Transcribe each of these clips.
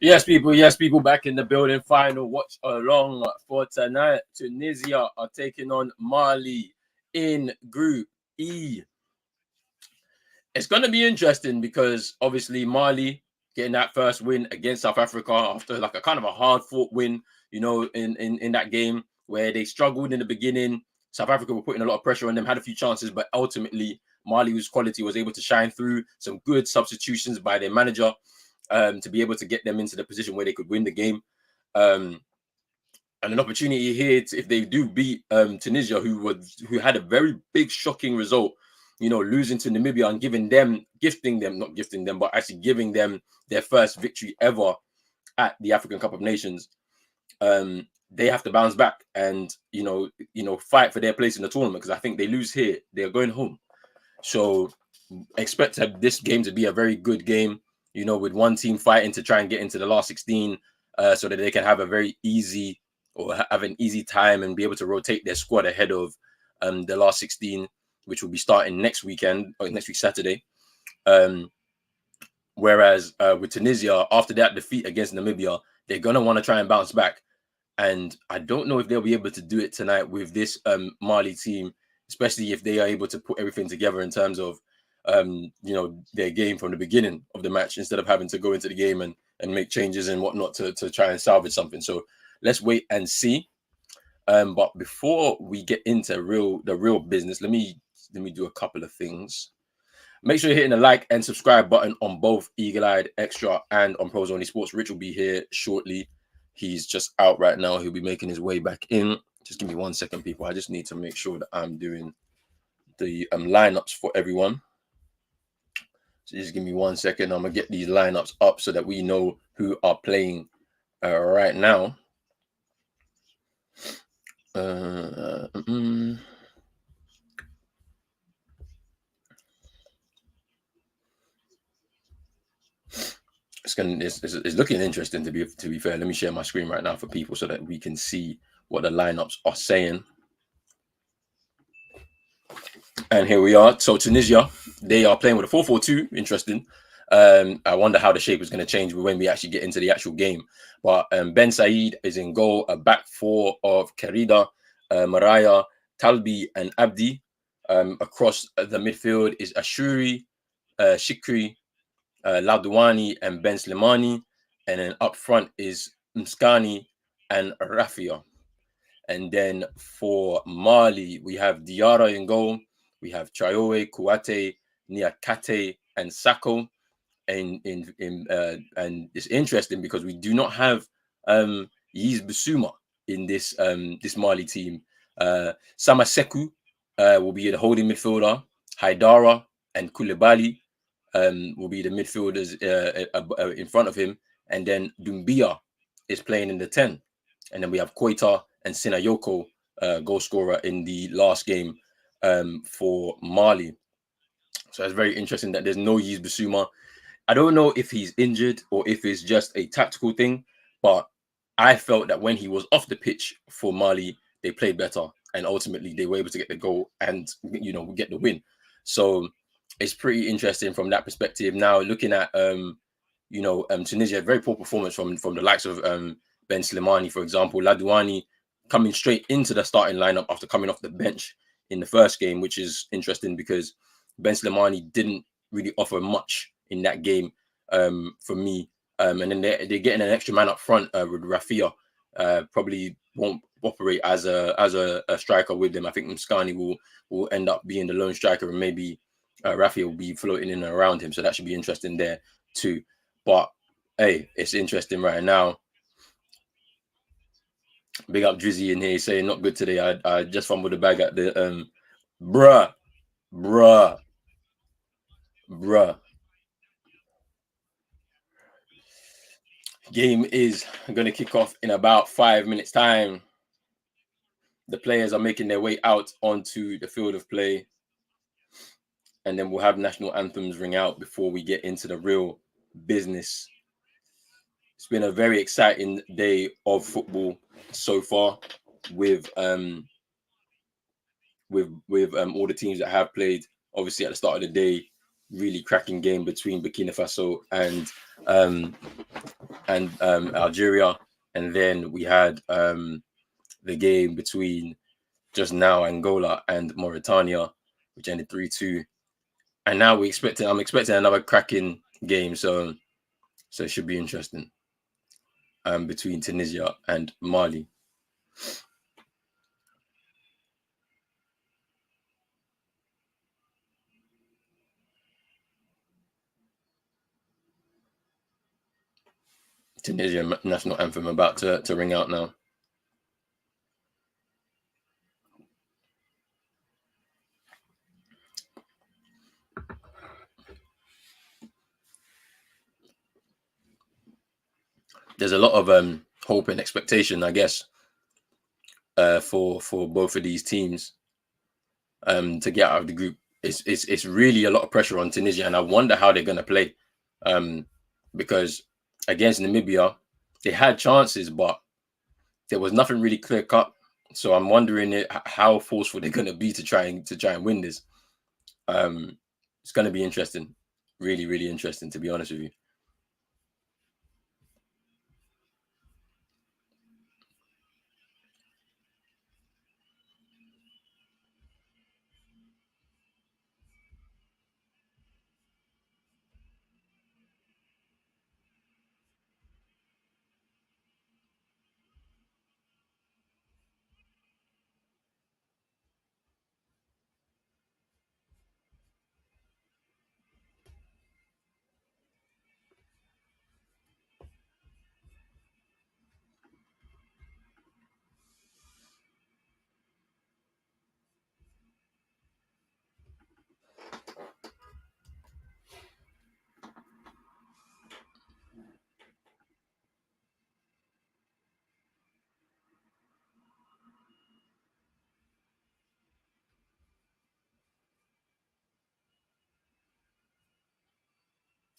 Yes, people back in the building. Final watch along for tonight. Tunisia are taking on Mali in Group E. It's going to be interesting because obviously Mali getting that first win against South Africa after like a kind of a hard-fought win, in that game where they struggled in the beginning. South Africa were putting a lot of pressure on them, had a few chances, but ultimately Mali's quality was able to shine through. Some good substitutions by their manager to be able to get them into the position where they could win the game. And an opportunity here if they do beat Tunisia, who had a very big shocking result, losing to Namibia and gifting them their first victory ever at the African Cup of Nations. They have to bounce back and fight for their place in the tournament, because I think they lose here, they're going home. So expect this game to be a very good game, with one team fighting to try and get into the last 16 so that they can have an easy time and be able to rotate their squad ahead of the last 16, which will be starting next week Saturday. Whereas with Tunisia, after that defeat against Namibia, they're going to want to try and bounce back. And I don't know if they'll be able to do it tonight with this Mali team, especially if they are able to put everything together in terms of their game from the beginning of the match, instead of having to go into the game and make changes and whatnot to try and salvage something. So let's wait and see. But before we get into the real business, let me do a couple of things. Make sure you're hitting the like and subscribe button on both Eagle Eyed Extra and on Pros Only Sports. Rich will be here shortly. He's just out right now. He'll be making his way back in. Just give me 1 second, people. I just need to make sure that I'm doing the lineups for everyone. So just give me 1 second. I'm going to get these lineups up so that we know who are playing right now. It's looking interesting, to be fair. Let me share my screen right now for people so that we can see what the lineups are saying. And here we are. So Tunisia, they are playing with a 4-4-2. Interesting. I wonder how the shape is going to change when we actually get into the actual game. But Ben Said is in goal. A back four of Kerida, Maraya, Talbi, and Abdi. Across the midfield is Ashuri, Shikri, Ladouani, and Ben Slimani. And then up front is Mskani and Rafia. And then for Mali, we have Diarra in goal. We have Traore, Kouate, Niakate, and Sako. And it's interesting because we do not have Yiz Bissouma in this Mali team. Samaseku will be the holding midfielder. Haidara and Koulibaly will be the midfielders in front of him. And then Doumbia is playing in the 10. And then we have Koita and Sinayoko, goal scorer in the last game for Mali. So it's very interesting that there's no Yiz Bissouma. I don't know if he's injured or if it's just a tactical thing, but I felt that when he was off the pitch for Mali, they played better, and ultimately they were able to get the goal and get the win. So it's pretty interesting from that perspective. Now looking at Tunisia, very poor performance from the likes of Ben Slimani, for example. Ladouani coming straight into the starting lineup after coming off the bench in the first game, which is interesting because Ben Slimani didn't really offer much in that game for me. And then they're getting an extra man up front with Rafia. Probably won't operate as a striker with them. I think Mskani will end up being the lone striker, and maybe Rafia will be floating in and around him. So that should be interesting there too. But hey, it's interesting right now. Big up Drizzy in here saying not good today. I just fumbled the bag at the bruh. Game is going to kick off in about 5 minutes time. The players are making their way out onto the field of play, and then we'll have national anthems ring out before we get into the real business. It's been a very exciting day of football so far with all the teams that have played. Obviously, at the start of the day, really cracking game between Burkina Faso and and Algeria, and then we had the game between just now Angola and Mauritania, which ended 3-2. And now I'm expecting another cracking game, so it should be interesting. Between Tunisia and Mali. Tunisian national anthem about to ring out now. There's a lot of hope and expectation, I guess, for both of these teams to get out of the group. It's really a lot of pressure on Tunisia, and I wonder how they're going to play, um, because against Namibia they had chances, but there was nothing really clear cut. So I'm wondering how forceful they're going to be to try and win this. Um, it's going to be interesting, really, really interesting, to be honest with you.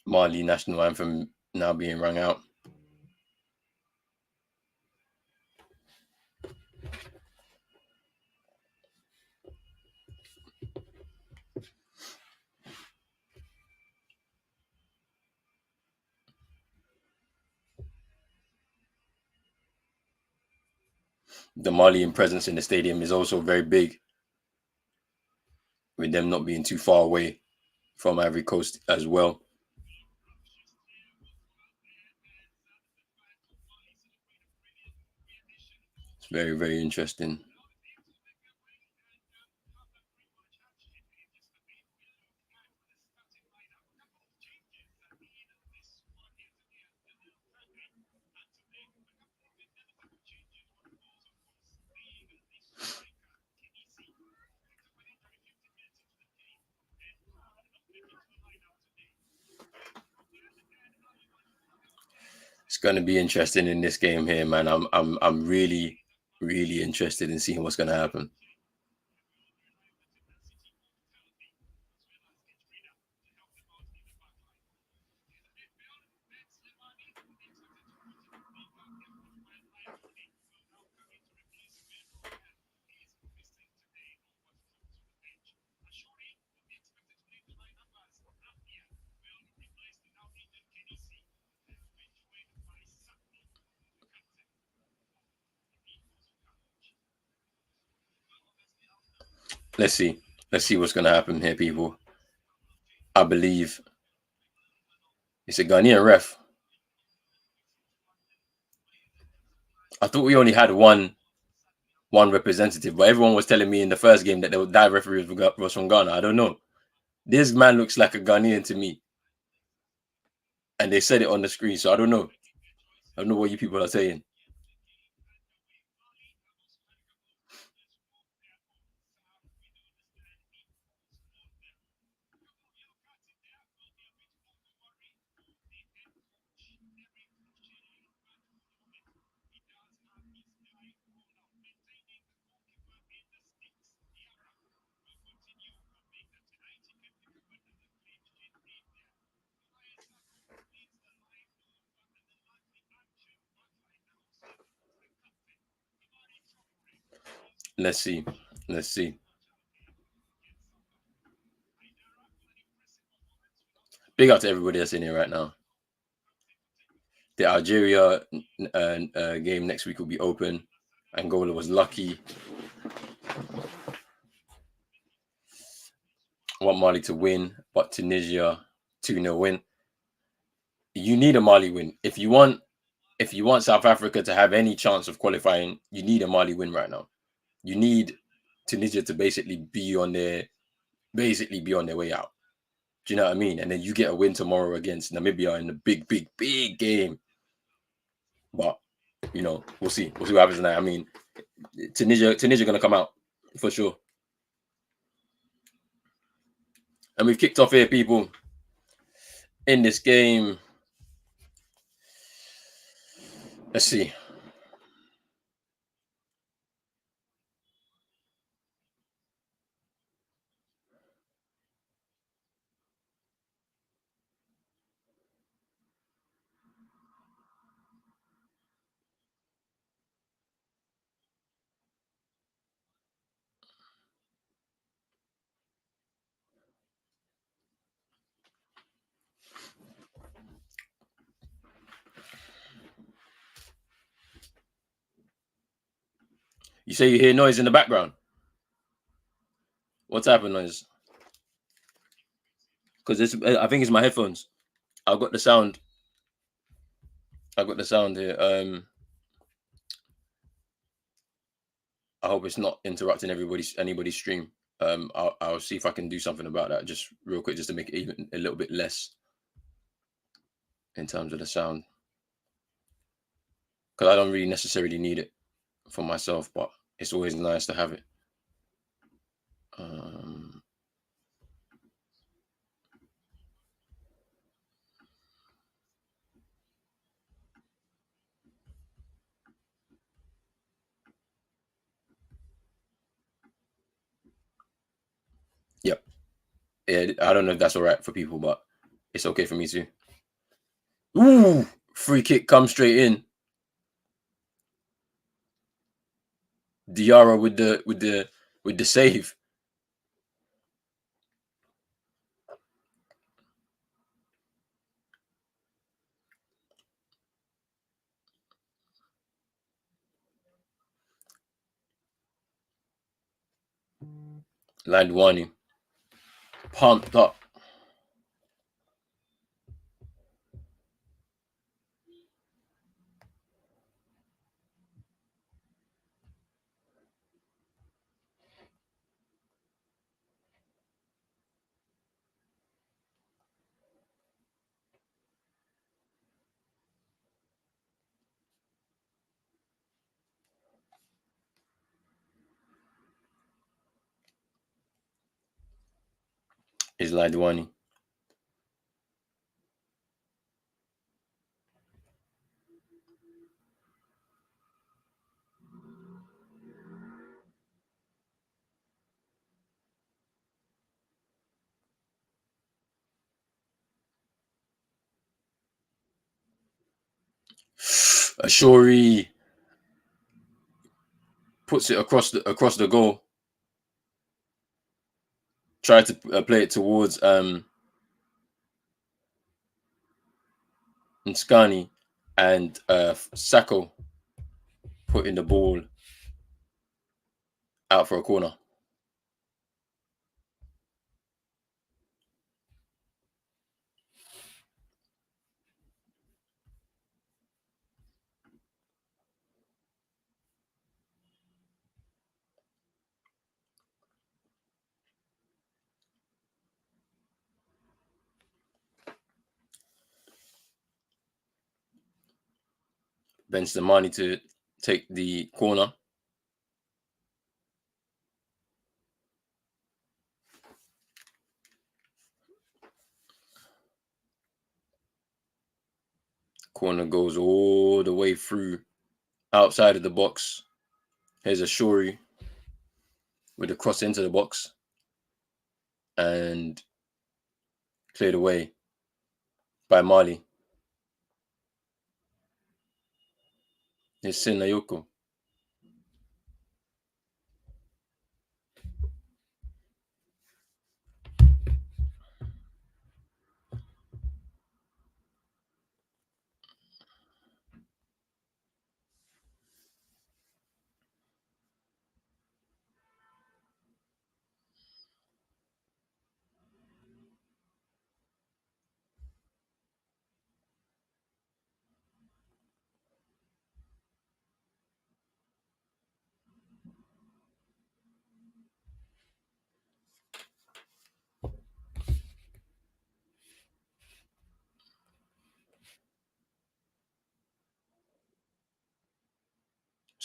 Mali national anthem now being rung out. The Malian presence in the stadium is also very big, with them not being too far away from Ivory Coast as well. It's very, very interesting. It's going to be interesting in this game here, man. I'm really, really interested in seeing what's going to happen. Let's see. Let's see what's going to happen here, people. I believe it's a Ghanaian ref. I thought we only had one representative, but everyone was telling me in the first game that referee was from Ghana. I don't know. This man looks like a Ghanaian to me, and they said it on the screen, so I don't know. I don't know what you people are saying. Let's see. Let's see. Big up to everybody that's in here right now. The Algeria game next week will be open. Angola was lucky. I want Mali to win, but Tunisia 2-0 win. You need a Mali win. If you want South Africa to have any chance of qualifying, you need a Mali win right now. You need Tunisia to basically be on their way out. Do you know what I mean? And then you get a win tomorrow against Namibia in a big, big, big game. But we'll see. We'll see what happens tonight. I mean, Tunisia gonna come out for sure. And we've kicked off here, people. In this game, let's see. You say you hear noise in the background. What type of noise? Because I think it's my headphones. I've got the sound. I've got the sound here. I hope it's not interrupting anybody's stream. I'll see if I can do something about that just real quick, just to make it even a little bit less in terms of the sound, because I don't really necessarily need it for myself, but it's always nice to have it. Yep. Yeah, I don't know if that's all right for people, but it's okay for me too. Ooh, free kick comes straight in. Diarra with the save. Landwani pumped up. Is Landwani. Ashori puts it across the goal. Tried to play it towards Nskani, and Sacco putting the ball out for a corner. Bench the money to take the corner. Corner goes all the way through outside of the box. Here's a Shuri with a cross into the box and cleared away by Mali. It's Sinayoko.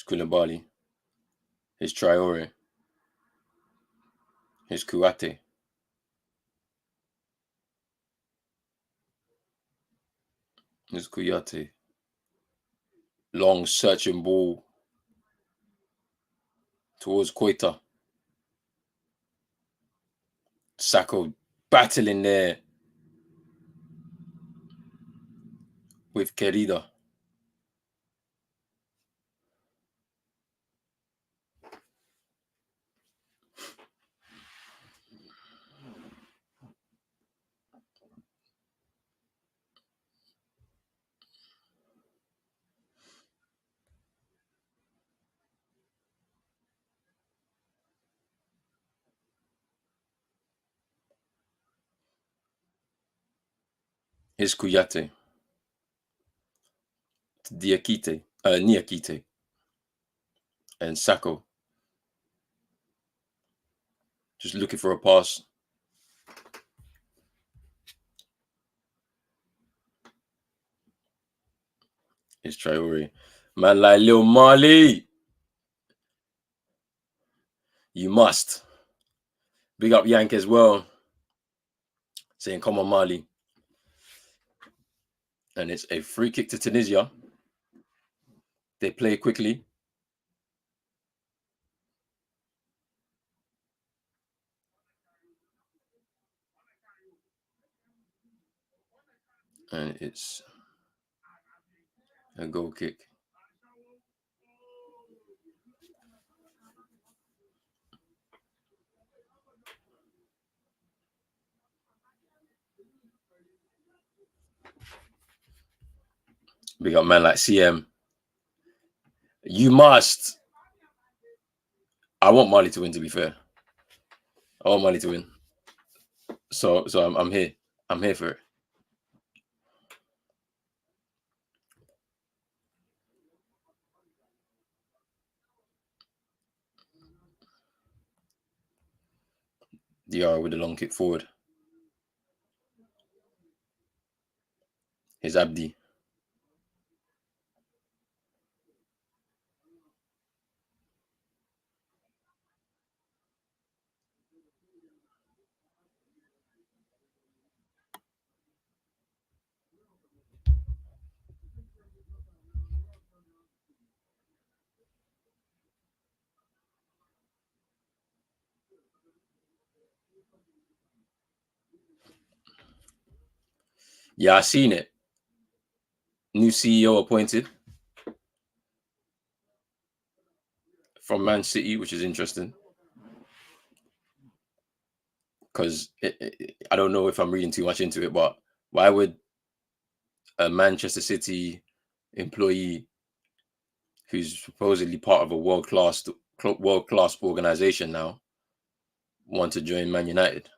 His Koulibaly. His Traore. His Kouate. His Kouate. Long searching ball towards Koita. Sacco battling there with Querida. His Kouate. Niakite. And Sacco. Just looking for a pass. His Traore. Man like Lil Mali. You must. Big up Yank as well. Saying, come on, Mali. And it's a free kick to Tunisia. They play quickly. And it's a goal kick. Big up man like CM. You must. I want Mali to win, to be fair. I want Mali to win. So I'm here. I'm here for it. DR with the long kick forward. Here's Abdi. Yeah, I seen it. New CEO appointed from Man City, which is interesting. Because I don't know if I'm reading too much into it, but why would a Manchester City employee who's supposedly part of a world-class organization now want to join Man United?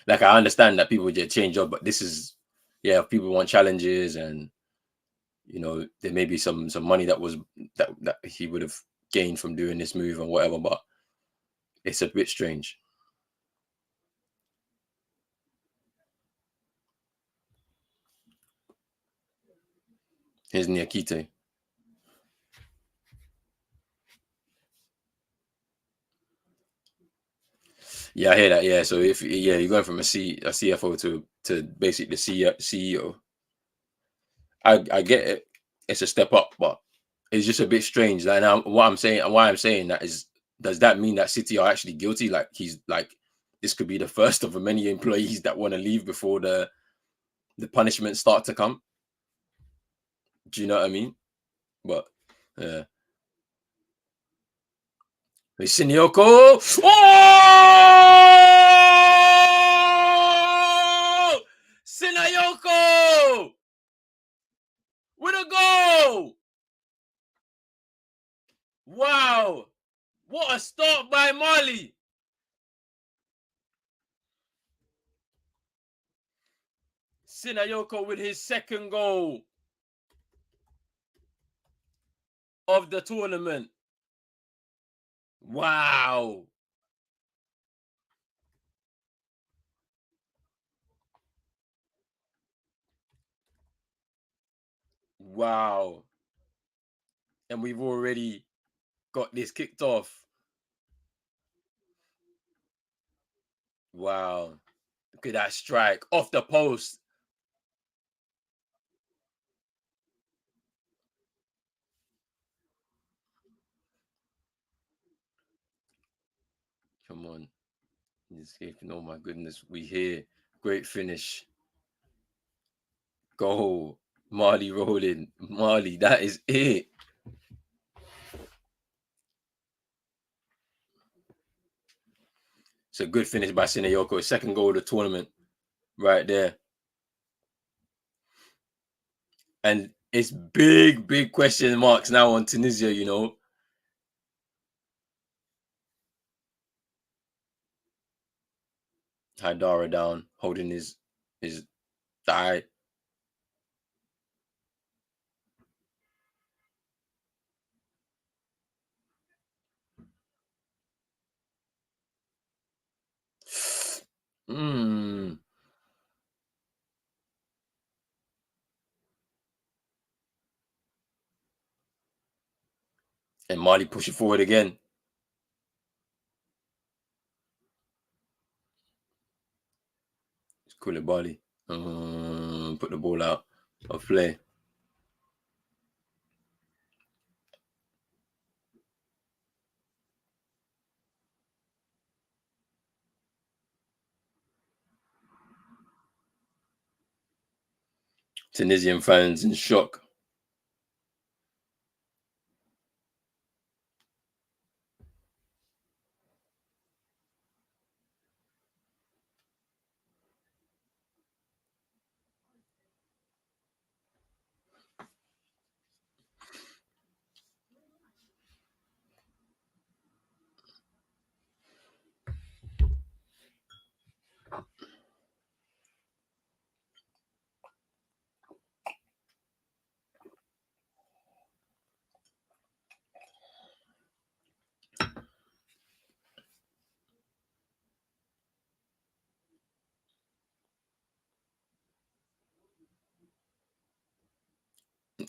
Like, I understand that people get change up, but this is, yeah, if people want challenges and there may be some money that he would have gained from doing this move and whatever, but it's a bit strange. Here's Niakite. Yeah, I hear that. Yeah, so if you're going from a CFO to basically the CEO, I get it. It's a step up, but it's just a bit strange. Like, now, what I'm saying and why I'm saying that is, does that mean that City are actually guilty? Like, he's like, this could be the first of many employees that want to leave before the punishments start to come. Do you know what I mean? But yeah. Sinioko. Oh! Sinayoko with a goal. Wow. What a start by Mali. Sinayoko with his second goal of the tournament. Wow. Wow. and we've already got this kicked off. Wow. Look at that strike off the post. Come on. Escaping. Oh my goodness. We here. Great finish. Goal. Mali rolling. Mali, that is it. It's a good finish by Sinayoko. Second goal of the tournament. Right there. And it's big question marks now on Tunisia, you know. Haidara down, holding his thigh. Mm. And Mali push it forward again. It's Koulibaly. Put the ball out of play. Tunisian fans in shock.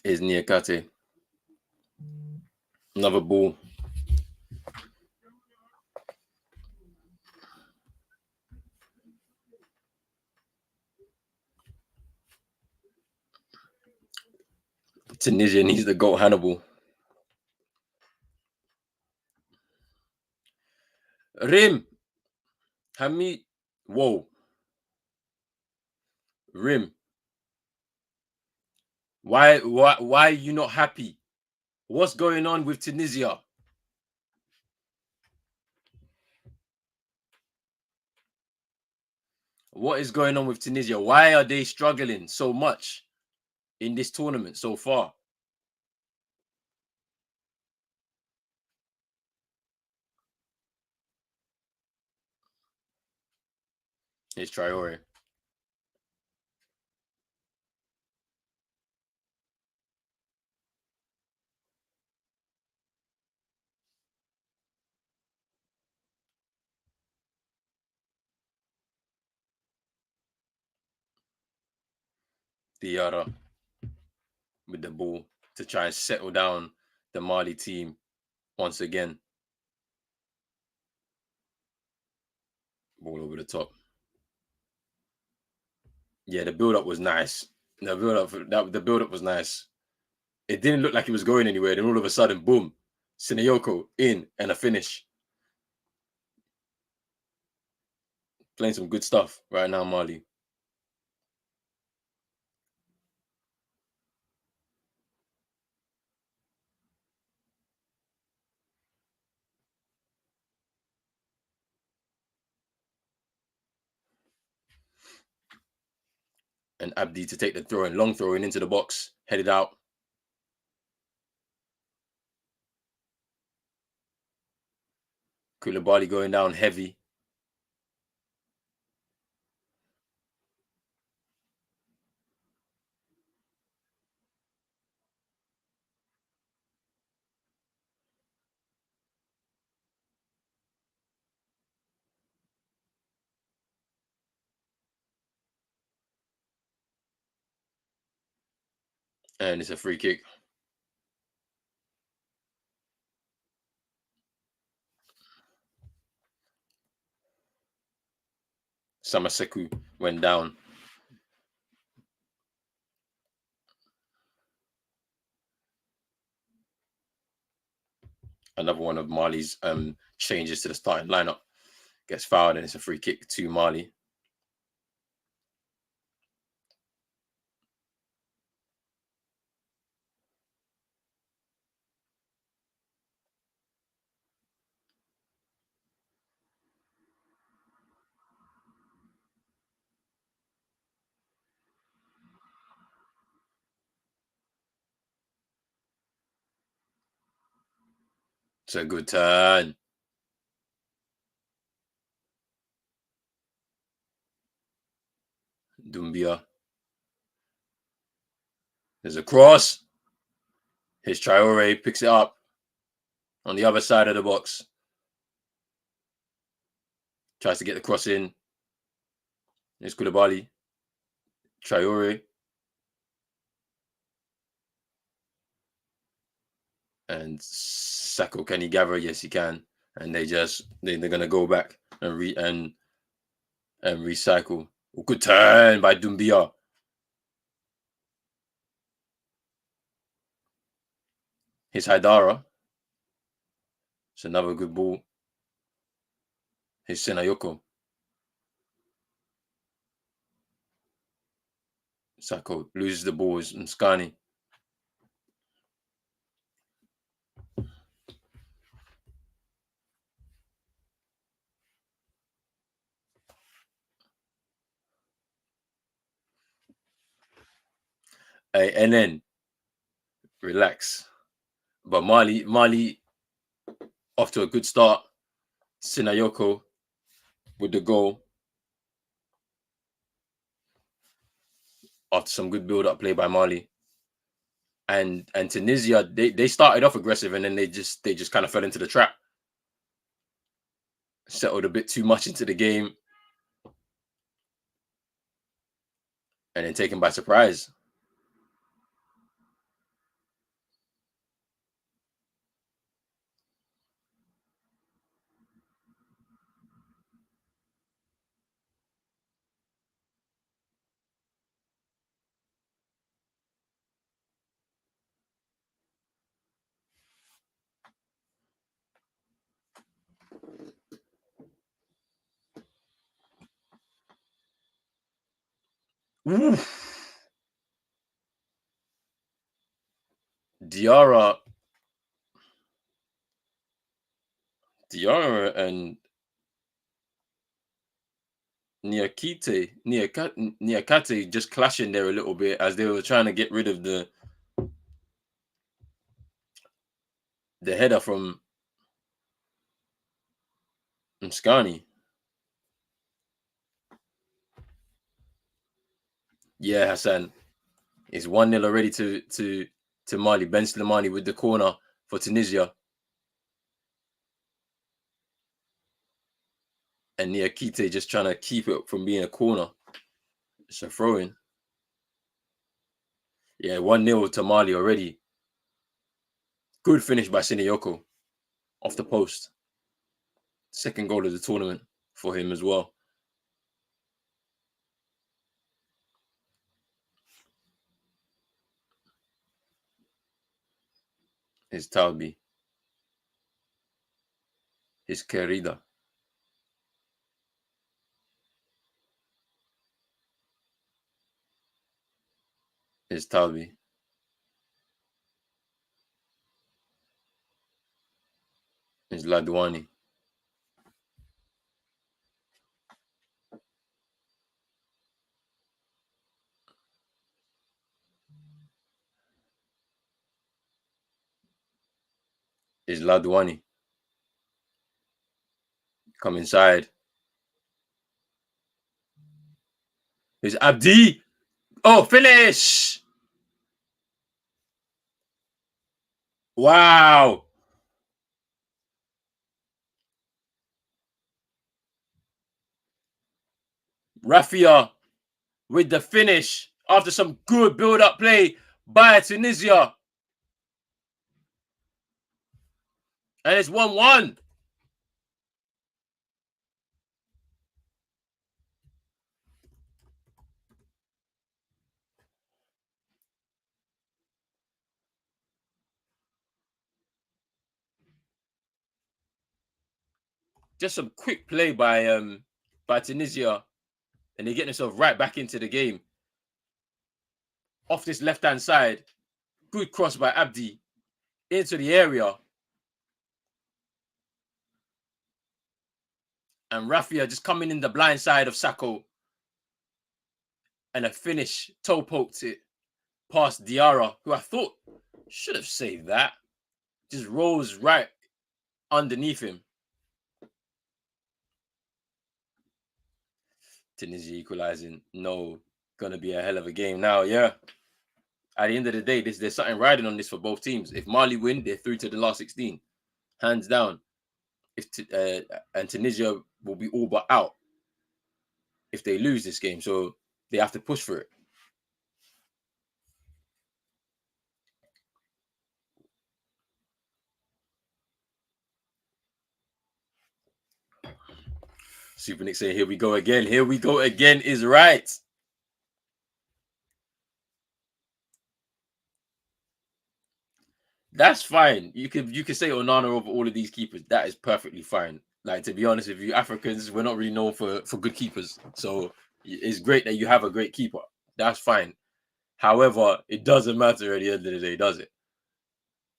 Is Niakate. Another ball. Tunisia needs the goal. Hannibal. Rim. Hamid. Whoa. Rim. Why are you not happy? What's going on with Tunisia? What is going on with Tunisia? Why are they struggling so much in this tournament so far? It's Traore. Diarra with the ball to try and settle down the Mali team once again. Ball over the top. Yeah, the build up was nice. The build up was nice. It didn't look like it was going anywhere. Then all of a sudden, boom, Sinayoko in and a finish. Playing some good stuff right now, Mali. And Abdi to take the throw and long throw into the box, headed out. Koulibaly going down heavy. And it's a free kick. Samaseku went down. Another one of Mali's changes to the starting lineup gets fouled, and it's a free kick to Mali. It's a good turn. Dumbia. There's a cross. His Traore picks it up on the other side of the box. Tries to get the cross in. It's Koulibaly. Traore. And Sako, can he gather? Yes, he can. And they're gonna go back and recycle. Good turn by Dumbia. Here's Haidara. It's another good ball. Here's Senayoko. Sako loses the ball. It's Mskani. And then relax. But Mali off to a good start. Senayoko with the goal. After some good build-up play by Mali. And Tunisia, they started off aggressive, and then they just kind of fell into the trap. Settled a bit too much into the game. And then taken by surprise. Oof. Diarra and Niakate just clashing there a little bit as they were trying to get rid of the header from Mskani. Yeah, Hassan. It's 1-0 already to Mali. Ben Slimani with the corner for Tunisia. And Niakite just trying to keep it from being a corner. It's a throw-in. Yeah, 1-0 to Mali already. Good finish by Senayoko off the post. Second goal of the tournament for him as well. His Talbi. His Querida. His Talbi. His Ladwani. His Ladwani. Come inside. His Abdi. Oh, finish! Wow. Rafia with the finish after some good build-up play by Tunisia. And it's 1-1. Just some quick play by Tunisia, and they get themselves right back into the game off this left hand side. Good cross by Abdi into the area, and Rafia just coming in the blind side of Sacco, and a finish toe poked it past Diarra, who I thought should have saved that. Just rolls right underneath him. Tunisia equalizing. No, gonna be a hell of a game now. Yeah. At the end of the day, there's something riding on this for both teams. If Mali win, they're through to the last 16, hands down. And Tunisia will be all but out if they lose this game, so they have to push for it. Super Nick saying, "Here we go again. Here we go again." Is right. That's fine. You could say Onana over all of these keepers. That is perfectly fine. Like, to be honest with you, Africans, we're not really known for good keepers. So it's great that you have a great keeper. That's fine. However, it doesn't matter at the end of the day, does it?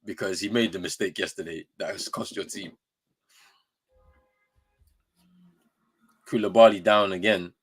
Because he made the mistake yesterday that has cost your team. Koulibaly down again.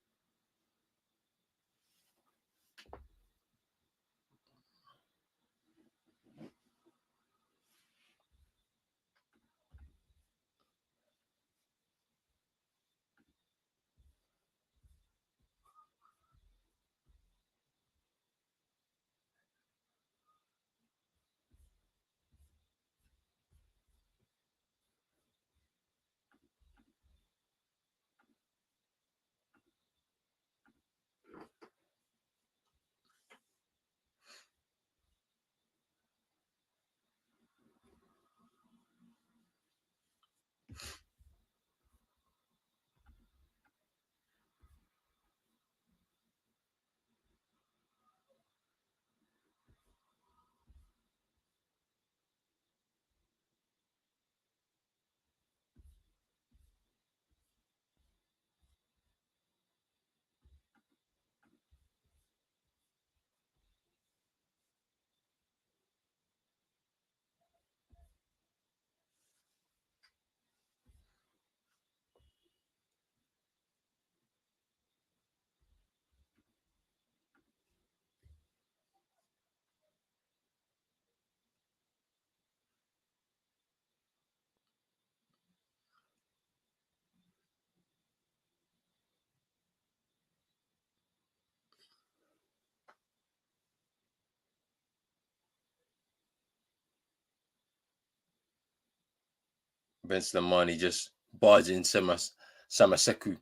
Ben Slimani just barging Samaseku.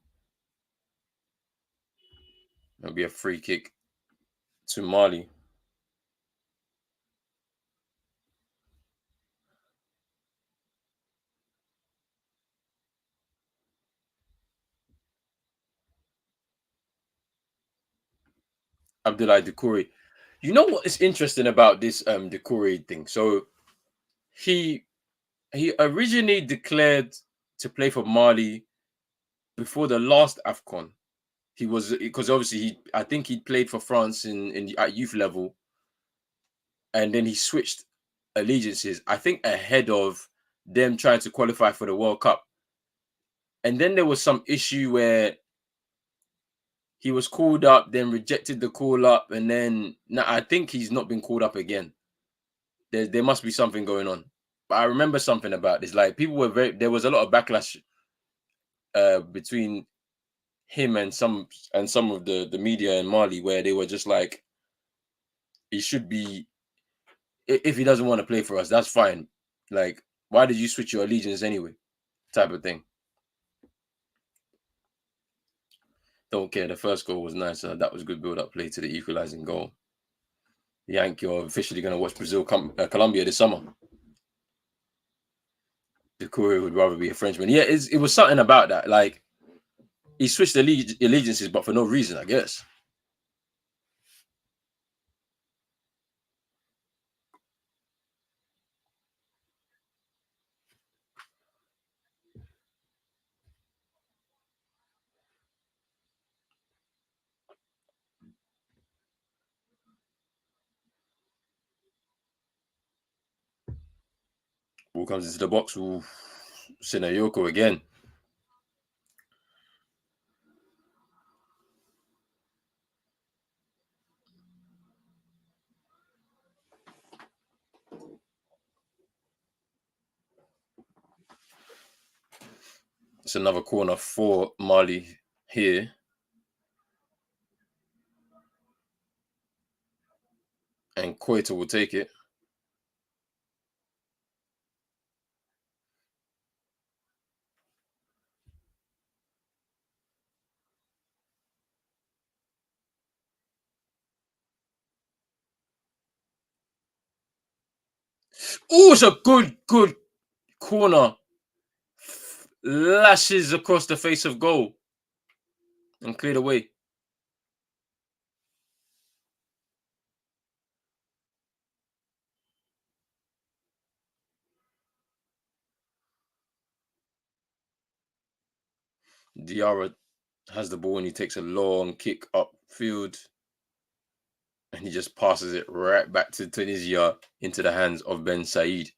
It'll be a free kick to Mali. Abdoulaye Doucouré. You know what is interesting about this Doucouré thing? So he he originally declared to play for Mali before the last Afcon. He was, because obviously I think he played for France in at youth level, and then he switched allegiances. I think ahead of them trying to qualify for the World Cup, and then there was some issue where he was called up, then rejected the call up, and then now I think he's not been called up again. There must be something going on. But I remember something about this. Like, people were there was a lot of backlash between him and some of the media in Mali, where they were just like, he should be, if he doesn't want to play for us, that's fine. Like, why did you switch your allegiance anyway? Type of thing. Don't care. The first goal was nice. That was good build up play to the equalizing goal. Yank, you're officially going to watch Brazil Colombia this summer. The Courier would rather be a Frenchman. Yeah, it was something about that. Like, he switched allegiances, but for no reason, I guess. Ball comes into the box. Ooh, Sinayoko again. It's another corner for Mali here. And Koita will take it. Oh, it's a good corner. Lashes across the face of goal and cleared away. Diarra has the ball and he takes a long kick upfield and he just passes it right back to Tunisia into the hands of Ben Said.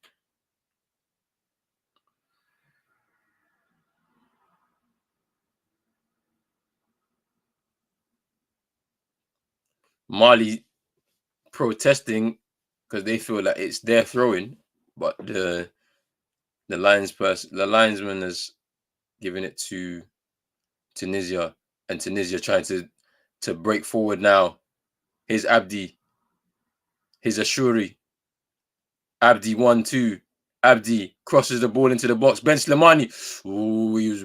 Mali protesting because they feel like it's their throwing, but the linesman has given it to Tunisia, and Tunisia trying to break forward now. Here's Abdi, here's Ashuri. Abdi 1-2. Abdi crosses the ball into the box. Ben Slimani. Ooh, he was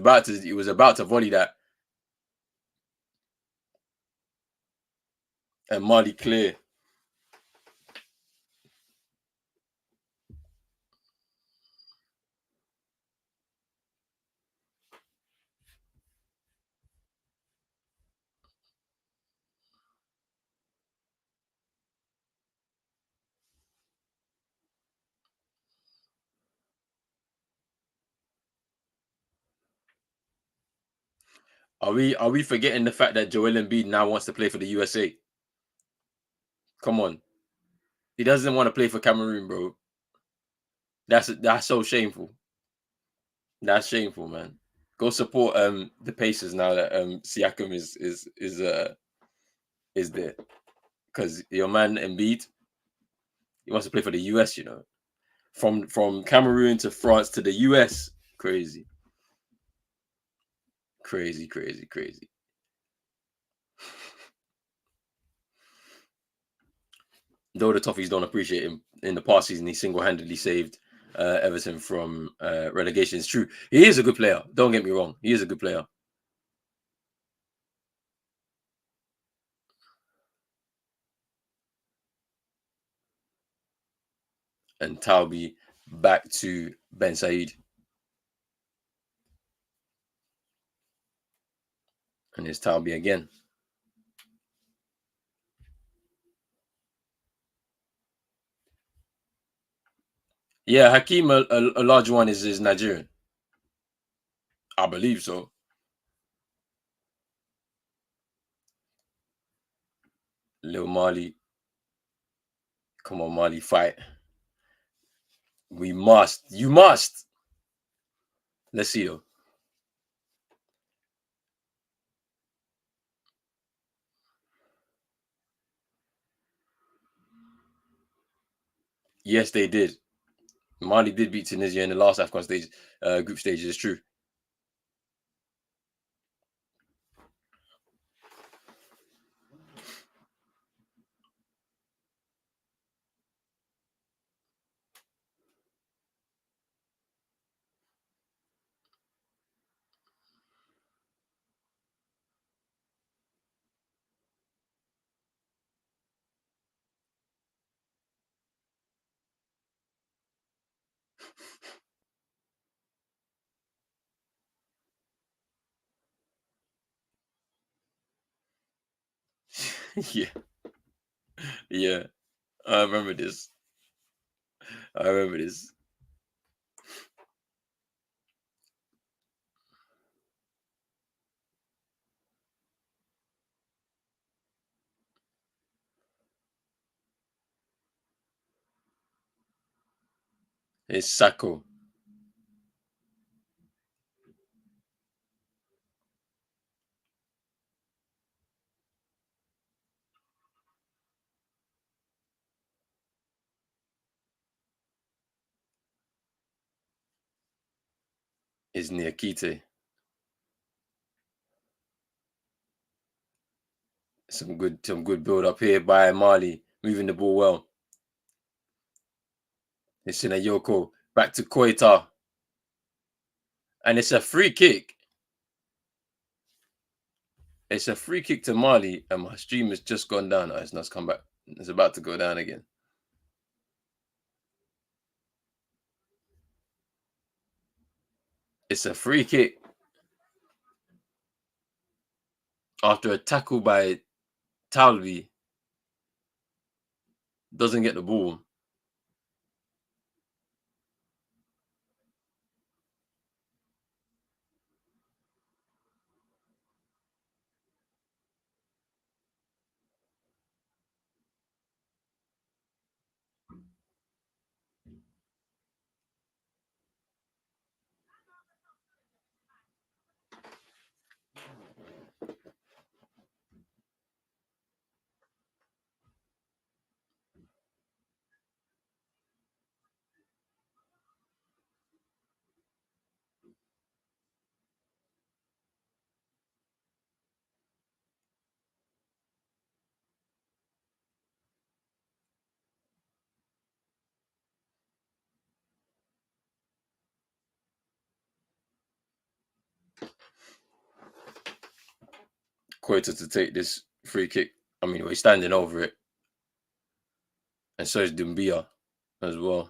about to volley that. And Mali clear. Are we forgetting the fact that Joel Embiid now wants to play for the USA? Come on. He doesn't want to play for Cameroon, bro. That's so shameful. That's shameful, man. Go support the Pacers now that Siakam is there. Because your man Embiid, he wants to play for the US, you know. From Cameroon to France to the US. Crazy. Crazy, crazy, crazy. Though the Toffees don't appreciate him, in the past season, he single-handedly saved Everton from relegation. It's true. He is a good player. Don't get me wrong. He is a good player. And Talbi back to Ben Said. And it's Talbi again. Yeah, Hakeem, a large one is Nigerian. I believe so. Lil Mali. Come on, Mali, fight. We must. You must. Let's see though. Yes, they did. Mali did beat Tunisia in the last Afcon stage, group stage. It's true. Yeah, yeah. I remember this. I remember this. It's Sacco. It's Niakite. Some good build up here by Mali, moving the ball well. It's in a Yoko. Back to Koita. And it's a free kick. It's a free kick to Mali, and my stream has just gone down. Oh, it's not come back. It's about to go down again. It's a free kick after a tackle by Talvi. Doesn't get the ball. Koita to take this free kick. I mean, we're standing over it. And so is Dumbia as well.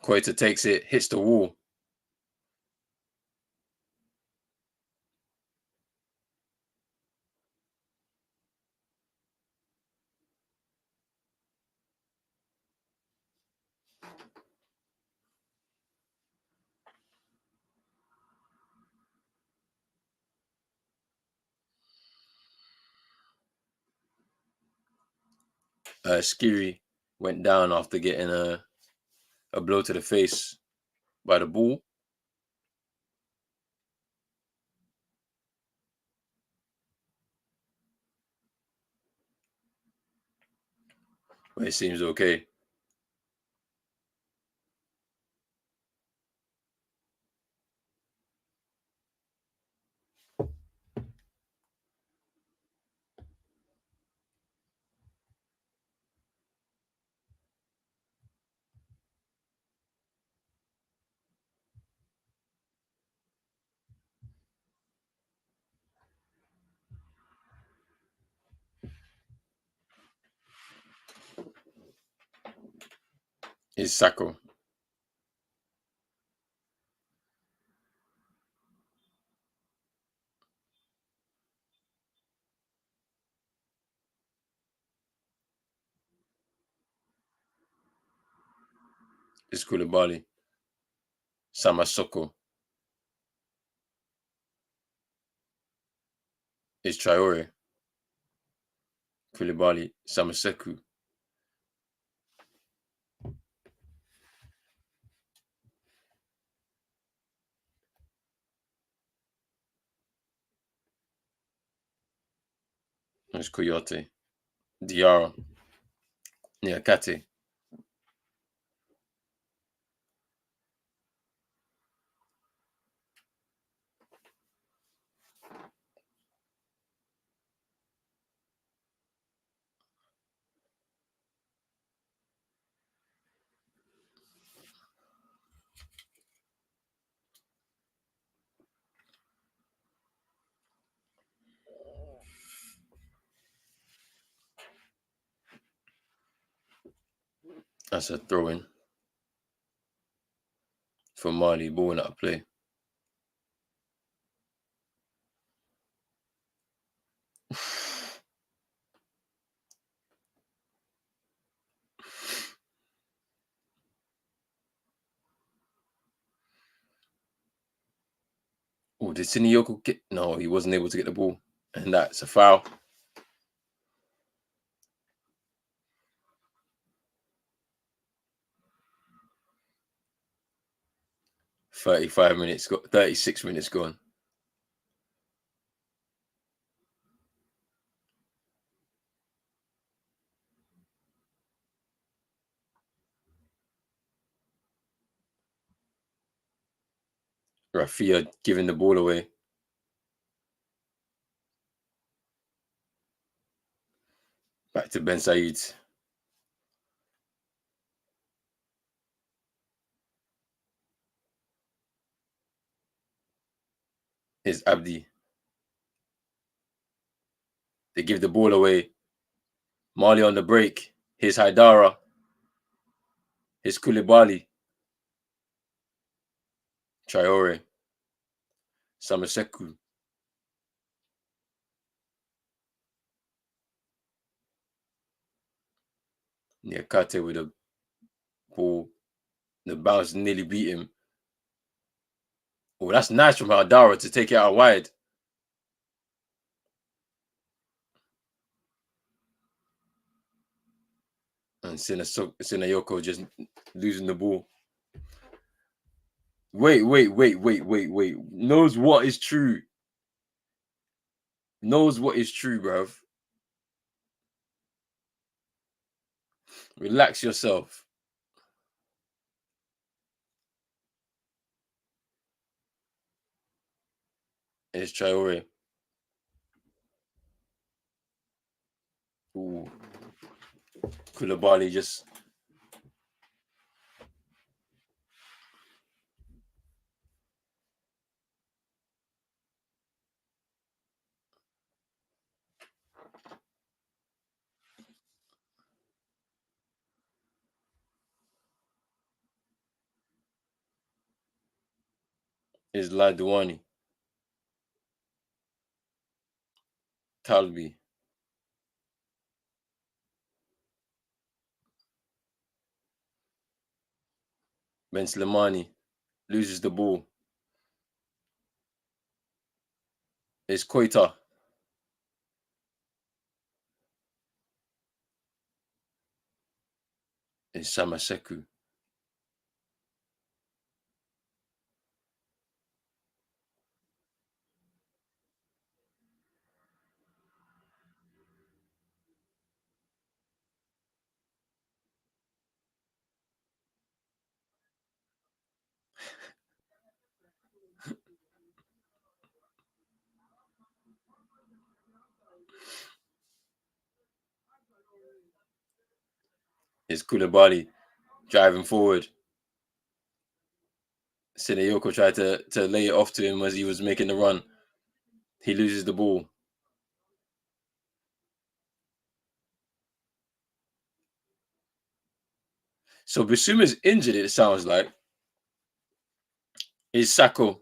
Koita takes it, hits the wall. Skiri went down after getting a blow to the face by the ball. But it seems okay. It's Sacco. It's Koulibaly. Samasoko. It's Traore. Koulibaly. Samaseku. It's Coyote. Diarra. Niakate. That's a throw in for Mali. Ball in that play. Oh, did Sinayoko get? No, he wasn't able to get the ball, and that's a foul. 35 minutes, 36 minutes gone. Rafia giving the ball away. Back to Ben Said. Here's Abdi. They give the ball away. Mali on the break. Here's Haidara. Here's Koulibaly. Traore. Samaseku. Niakate with a ball. The bounce nearly beat him. Oh, that's nice from Haidara to take it out wide. And Sinayoko just losing the ball. Wait. Knows what is true. Knows what is true, bruv. Relax yourself. It's Traore. Ooh. Koulibaly just is Ladouani. Talbi. Ben Slimani loses the ball. It's Koita. It's Samaseku. It's Koulibaly driving forward. Sinayoko tried to lay it off to him as he was making the run. He loses the ball. So Bisuma's injured, it sounds like. Is Sako.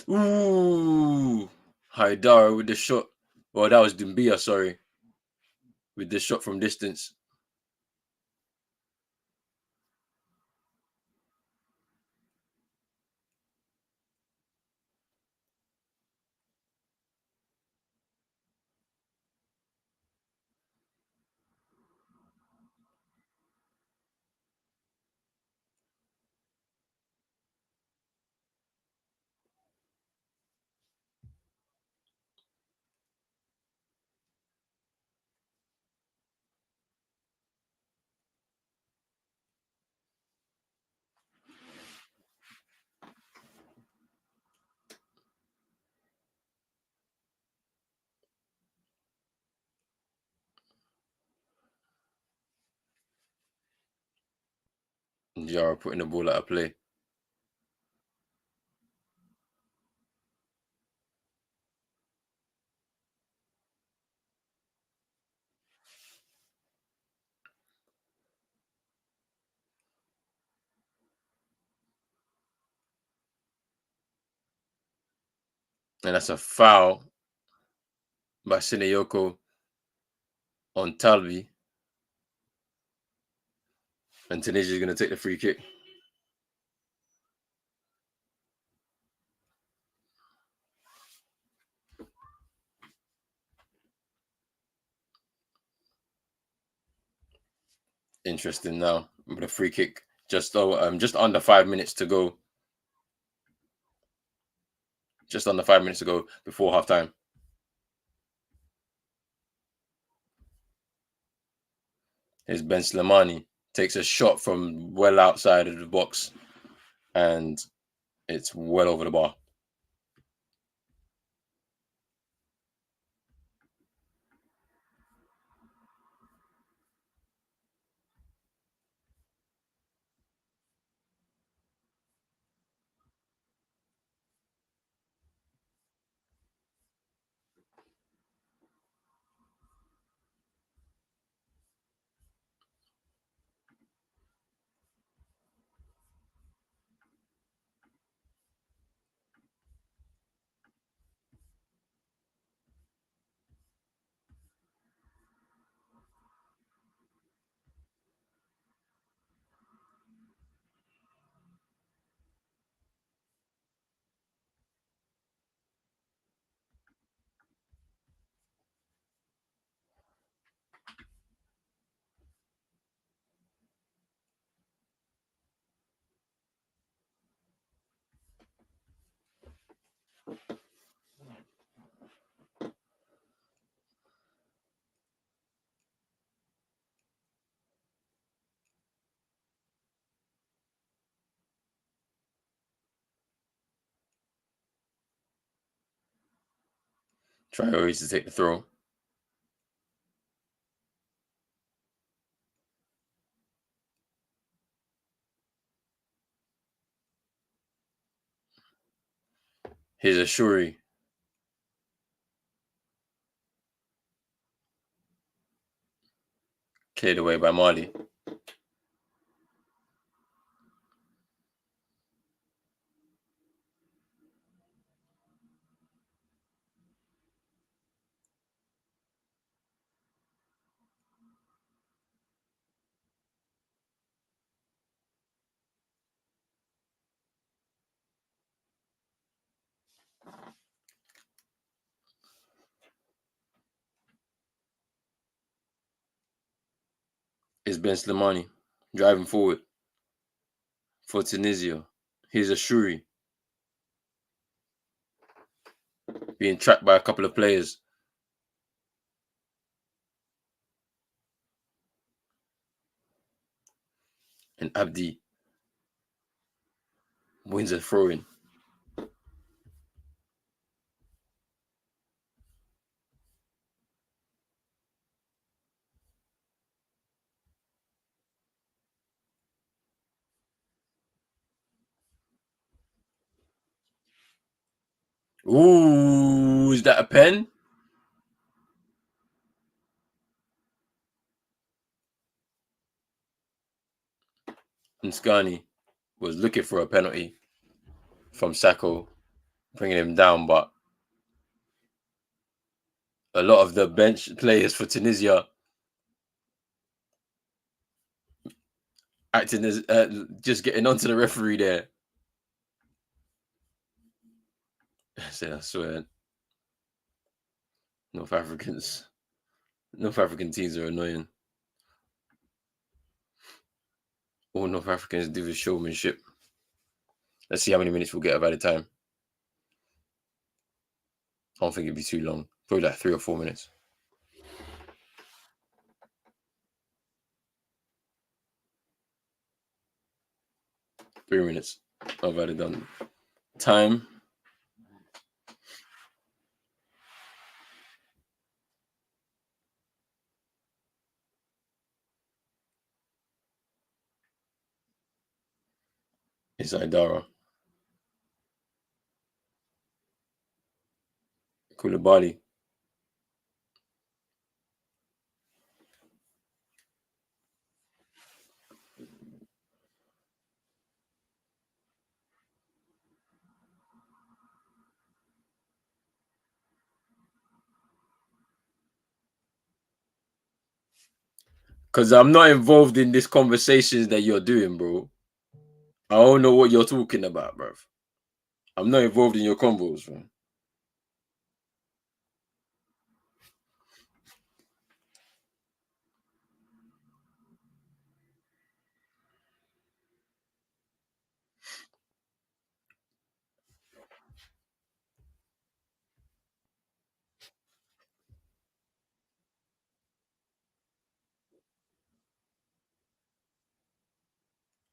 Ooh. Haidara with the shot. Well, that was Dumbia, sorry. With the shot from distance. Jara putting the ball out of play. And that's a foul by Sinayoko on Talvi. And Tunisia is going to take the free kick. Interesting now with a free kick. Just under 5 minutes to go. Just under 5 minutes to go before halftime. Here's Ben Slimani. Takes a shot from well outside of the box. And it's well over the bar. Try always to take the throw. Here's a Shuri. Cleared away by Mali. It's Ben Slimani driving forward for Tunisia. Here's a Shuri being tracked by a couple of players. And Abdi wins a throw in. Ooh, is that a pen? And Scani was looking for a penalty from Sacco, bringing him down, but a lot of the bench players for Tunisia acting as just getting onto the referee there. I swear, North Africans, North African teams are annoying. All North Africans do is showmanship. Let's see how many minutes we'll get by the time. I don't think it'd be too long. Probably like 3 or 4 minutes. 3 minutes. I've already done. Time. Is Idara. Koulibaly. Because I'm not involved in this conversations that you're doing, bro. I don't know what you're talking about, bro. I'm not involved in your convos, man.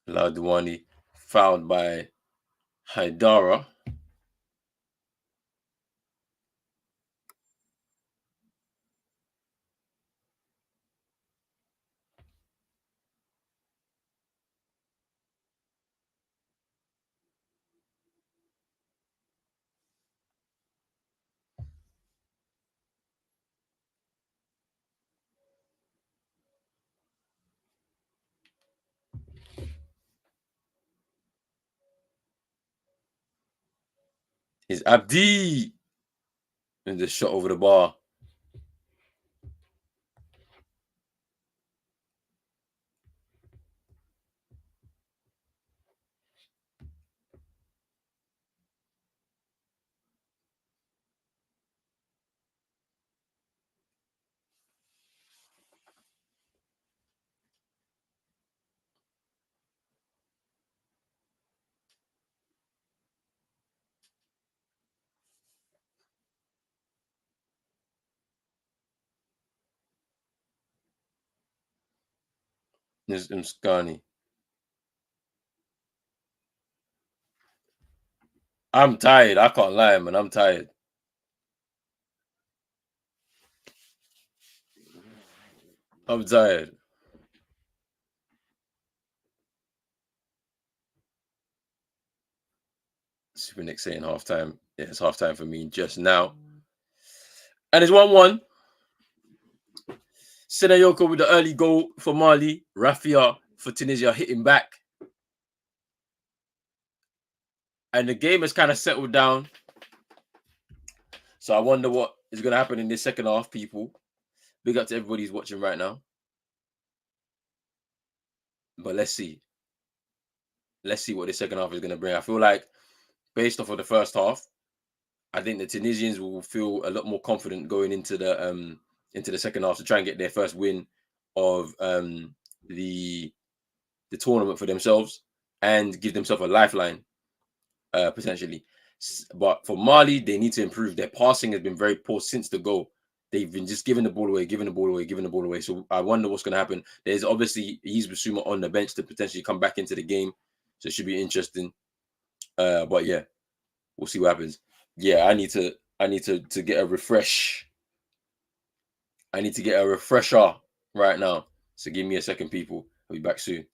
Ladwani fouled by Haidara. Is Abdi in the shot over the bar. This Mskani. I'm tired. I can't lie, man. I'm tired. I'm tired. Super Nick saying halftime. Yeah, it's halftime for me just now. And it's 1-1. Senayoko with the early goal for Mali. Rafia for Tunisia hitting back. And the game has kind of settled down. So I wonder what is going to happen in this second half, people. Big up to everybody who's watching right now. But let's see. Let's see what the second half is going to bring. I feel like based off of the first half, I think the Tunisians will feel a lot more confident going into the second half to try and get their first win of the tournament for themselves and give themselves a lifeline potentially. But for Mali, they need to improve. Their passing has been very poor since the goal. They've been just giving the ball away, giving the ball away, giving the ball away. So I wonder what's going to happen. There's obviously Yves Bissouma on the bench to potentially come back into the game, so it should be interesting. But yeah, we'll see what happens. Yeah, I need to get a refresh. I need to get a refresher right now. So give me a second, people. I'll be back soon.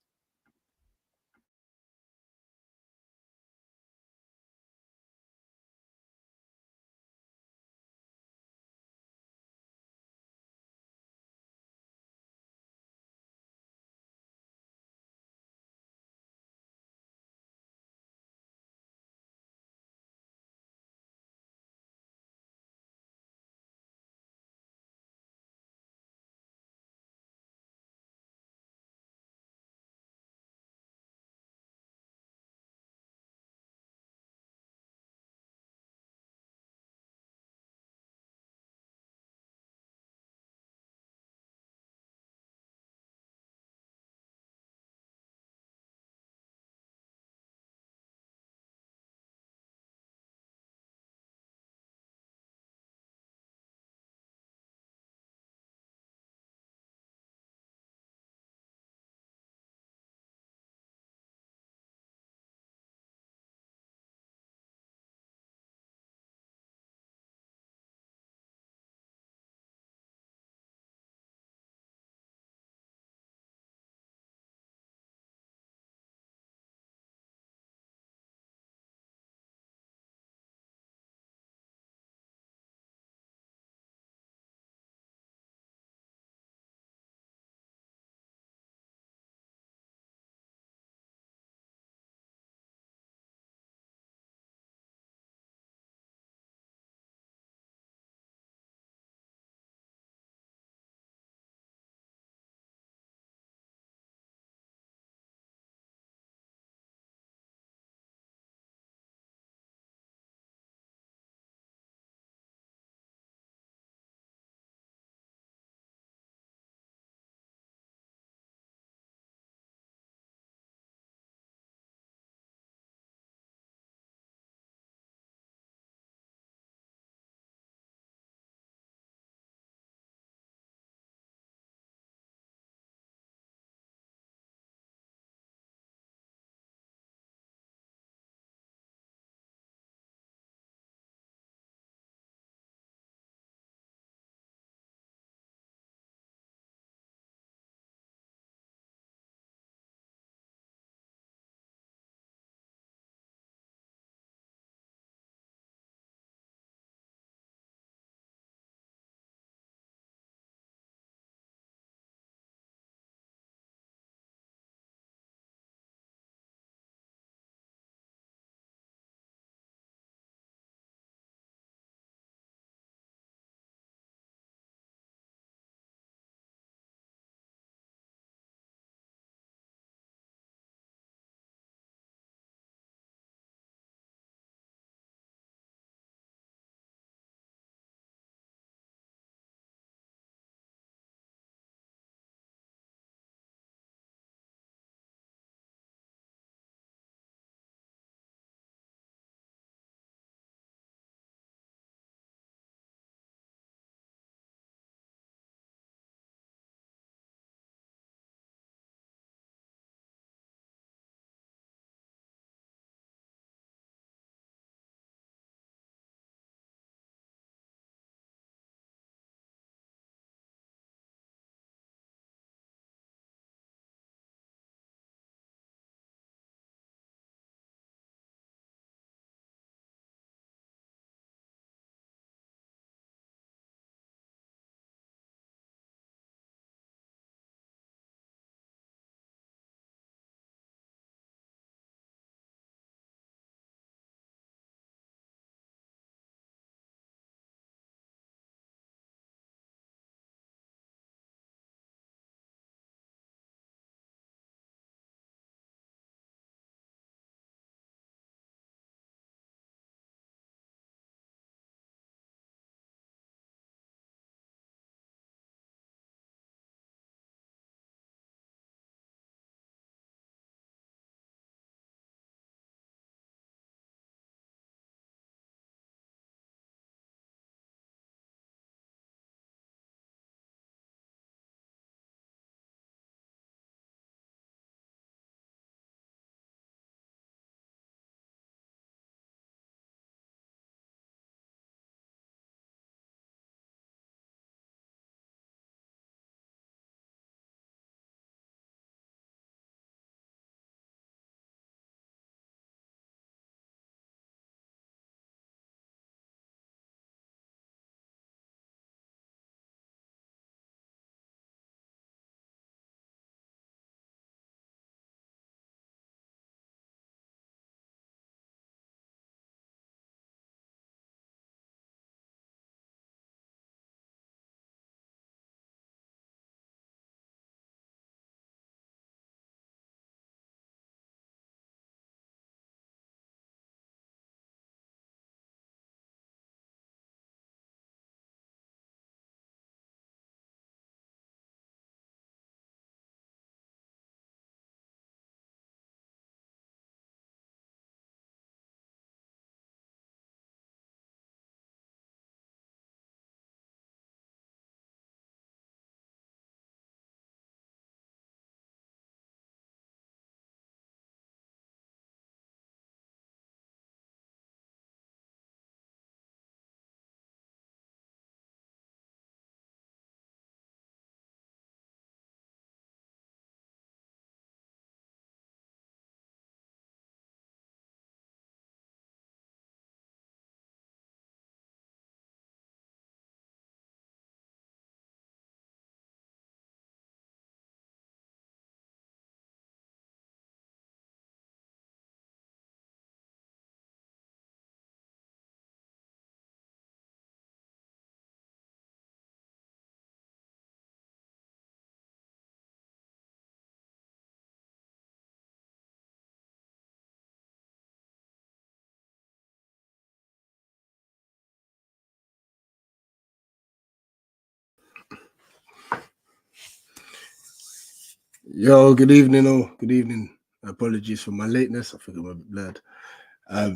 Yo, good evening, good evening. Apologies for my lateness. I think I'm a bit blurred.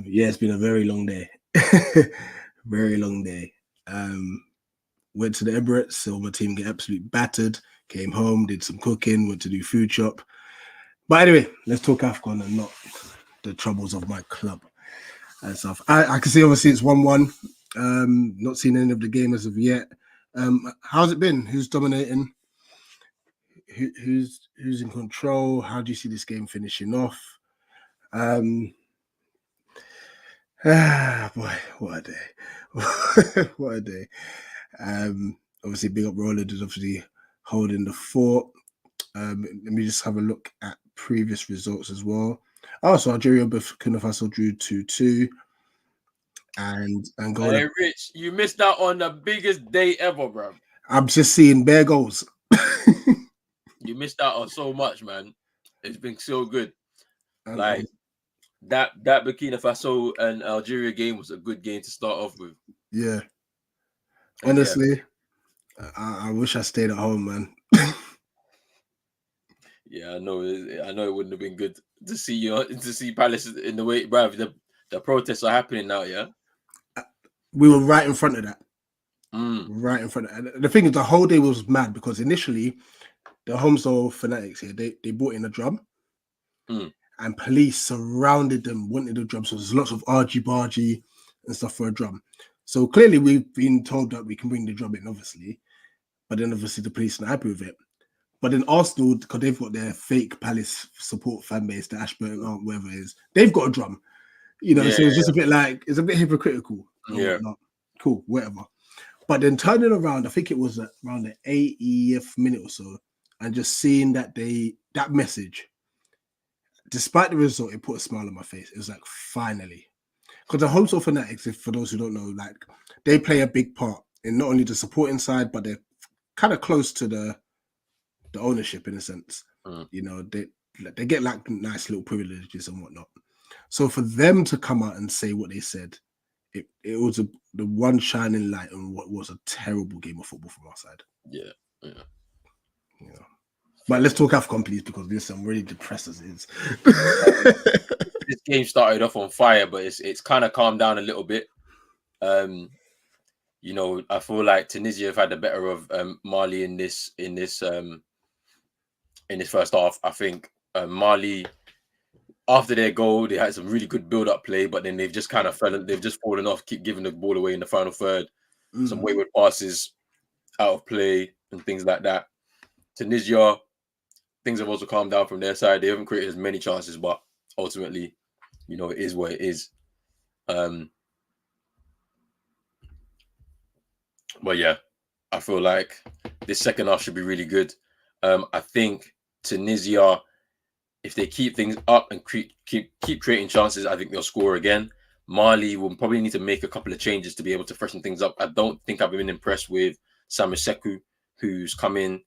Yeah, it's been a very long day. Very long day. Um, Went to the Emirates, saw my team get absolutely battered. Came home, did some cooking, went to do food shop. But anyway, let's talk Afcon and not the troubles of my club and stuff. I can see obviously it's 1-1. Not seen any of the game as of yet. How's it been? Who's dominating? Who's in control? How do you see this game finishing off? Um, Boy, what a day! What a day! Obviously, big up Roland is obviously holding the fort. Let me just have a look at previous results as well. Oh, so Algeria, Burkina Faso drew 2-2, and Angola. Hey, Rich, you missed out on the biggest day ever, bro. I'm just seeing bare goals. You missed out on so much, man. It's been so good. And, Like that Burkina Faso and Algeria game was a good game to start off with. yeah, And honestly, I wish I stayed at home, man. yeah, I know it wouldn't have been good to see Palace in the way, bro. The protests are happening now, yeah. We were right in front of that. Mm. Right in front of that. The thing is, the whole day was mad because initially the Homesdale fanatics here, they brought in a drum and police surrounded them, wanted a drum. So there's lots of argy-bargy and stuff for a drum. So clearly we've been told that we can bring the drum in, obviously. But then obviously the police are not happy with it. But then Arsenal, because they've got their fake Palace support fan base, the Ashburn or whatever it is, they've got a drum. You know, so it's just a bit like, it's a bit hypocritical. Yeah. Whatnot. Cool, whatever. But then turning around, I think it was around the 80th minute or so, and just seeing that that message, despite the result, it put a smile on my face. It was like, finally. Because the Homesdale fanatics, for those who don't know, like they play a big part in not only the supporting side, but they're kind of close to the ownership in a sense. You know, they get like nice little privileges and whatnot. So for them to come out and say what they said, it was the one shining light on what was a terrible game of football from our side. Yeah. You know. But let's talk Afcon, please, because this I'm really depressed as it is. This game started off on fire, but it's kind of calmed down a little bit. You know, I feel like Tunisia have had the better of Mali in this first half. I think Mali, after their goal, they had some really good build-up play, but then they've just kind of fallen off, keep giving the ball away in the final third, some wayward passes out of play and things like that. Tunisia, things have also calmed down from their side. They haven't created as many chances, but ultimately, you know, it is what it is. But yeah, I feel like this second half should be really good. I think Tunisia, if they keep things up and keep creating chances, I think they'll score again. Mali will probably need to make a couple of changes to be able to freshen things up. I don't think I've been impressed with Samuseku, who's come in.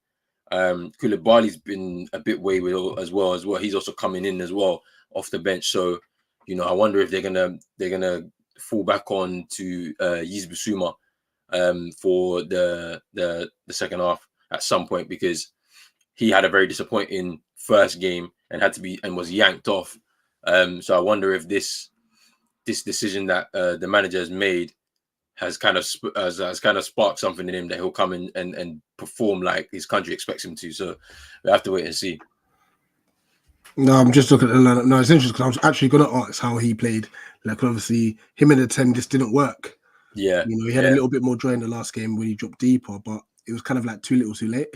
Koulibaly's been a bit wayward as well. He's also coming in as well off the bench. So, you know, I wonder if they're gonna fall back on to Yves Bissouma for the second half at some point, because he had a very disappointing first game and was yanked off. So I wonder if this decision that the manager has made has kind of sparked something in him that he'll come in and perform like his country expects him to. So we have to wait and see. No, I'm just looking at the lineup. No, it's interesting because I was actually going to ask how he played. Like, obviously, him in the 10 just didn't work. Yeah. You know, he had a little bit more joy in the last game when he dropped deeper, but it was kind of like too little too late.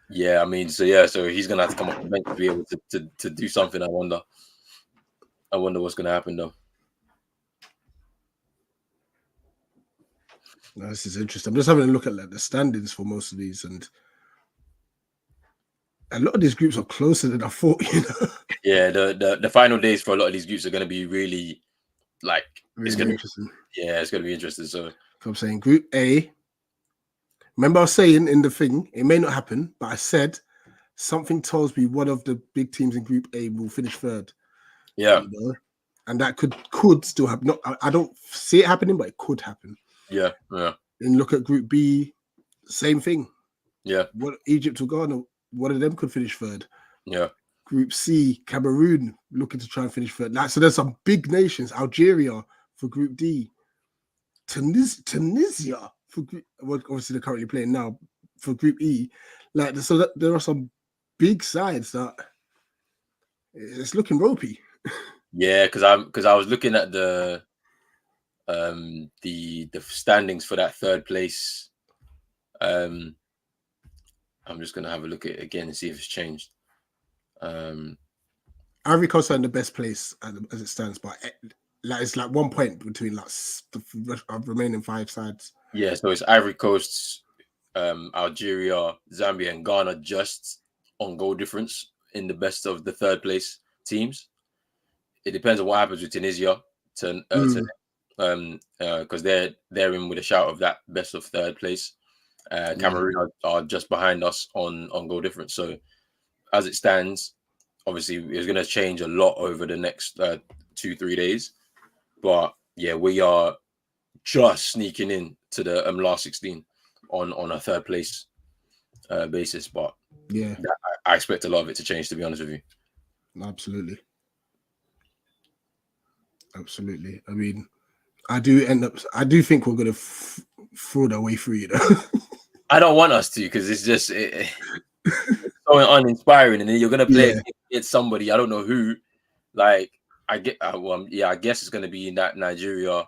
Yeah, I mean, so he's going to have to come off the bench to be able to do something. I wonder what's going to happen, though. No, this is interesting. I'm just having a look at like the standings for most of these, and a lot of these groups are closer than I thought. You know. Yeah, the final days for a lot of these groups are going to be really like Really it's going to interesting. it's going to be interesting. So I'm saying Group A. Remember, I was saying in the thing, it may not happen, but I said something tells me one of the big teams in Group A will finish third. Yeah, you know? And that could still happen. Not, I don't see it happening, but it could happen. Yeah. And look at Group B, same thing. Yeah. What Egypt or Ghana, one of them could finish third. Yeah. Group C, Cameroon looking to try and finish third. So there's some big nations. Algeria for Group D. Tunisia for Group, well, obviously they're currently playing now for Group E. There are some big sides that it's looking ropey. Yeah, because I was looking at the standings for that third place. I'm just gonna have a look at it again and see if it's changed. Ivory Coast are in the best place as it stands, but it's like 1 point between the remaining 5 sides. Yeah, so it's Ivory Coast, Algeria, Zambia, and Ghana just on goal difference in the best of the third place teams. It depends on what happens with Tunisia because they're in with a shout of that best of third place. Cameroon are just behind us on goal difference. So as it stands, obviously it's going to change a lot over the next 2-3 days. But yeah, we are just sneaking in to the last 16 on a third place basis. But yeah, I expect a lot of it to change, to be honest with you. Absolutely. I mean, I do think we're going to fraud our way through, you know. I don't want us to, because it's just it's so uninspiring, and then you're going to play against somebody, I don't know who. Like, I guess it's going to be in that Nigeria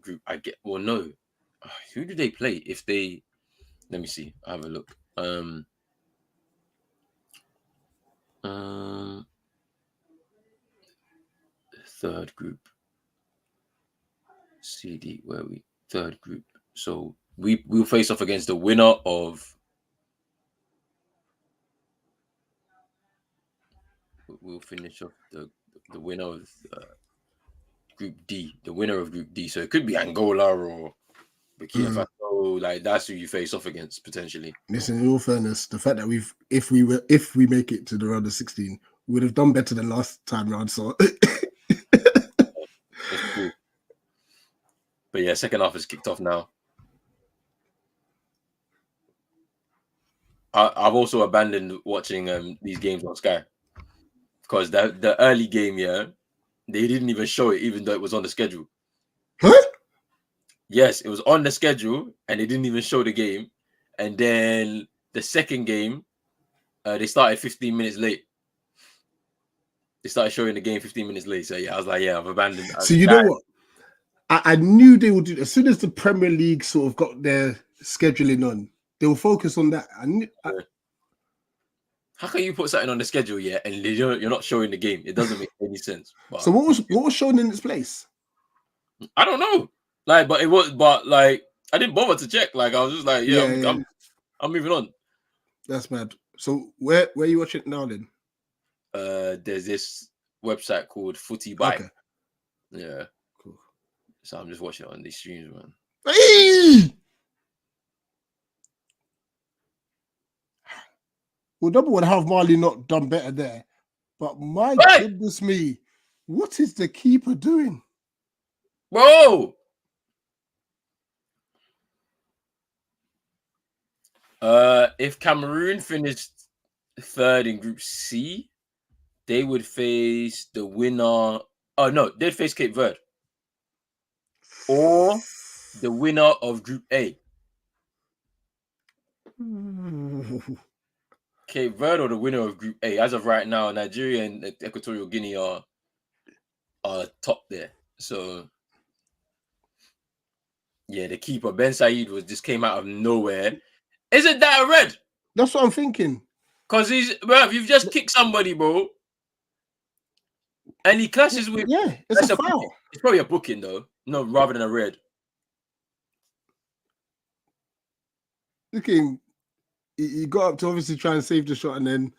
group. No. Who do they play? Let me see. I'll have a look. Third group. CD, where we? Third group. So we'll face off against the winner of. We'll finish off the winner of Group D, the winner of Group D. So it could be Angola or Burkina Faso. Like, that's who you face off against potentially. Listen, in all fairness, the fact that if we make it to the round of 16, we would have done better than last time round. So that's cool. But yeah, second half is kicked off now. I've also abandoned watching these games on Sky because the early game, they didn't even show it, even though it was on the schedule. Huh? Yes, it was on the schedule, and they didn't even show the game. And then the second game, they started 15 minutes late. They started showing the game 15 minutes late. So yeah, I was like, I've abandoned. So you know what? I knew they would do as soon as the Premier League sort of got their scheduling on. They will focus on that. How can you put something on the schedule and you're not showing the game? It doesn't make any sense. But, so what was shown in its place? I don't know. I didn't bother to check. Like, I was just like, I'm moving on. That's mad. So where are you watching it now then? There's this website called Footy Buy. Okay. Yeah. Cool. So I'm just watching it on these streams, man. Hey! Well, number one, have Mali not done better there? But my goodness me, what is the keeper doing? Bro! If Cameroon finished third in Group C, they would face the winner. Oh no, they'd face Cape Verde, or the winner of Group A. Cape Verde or the winner of Group A. As of right now, Nigeria and Equatorial Guinea are top there. So yeah, the keeper Ben Said just came out of nowhere. Isn't that a red? That's what I'm thinking. Because you've just kicked somebody, bro. And he clashes with... Yeah, it's a foul. It's probably a booking, though. No, rather than a red. Look at him. He got up to obviously try and save the shot, and then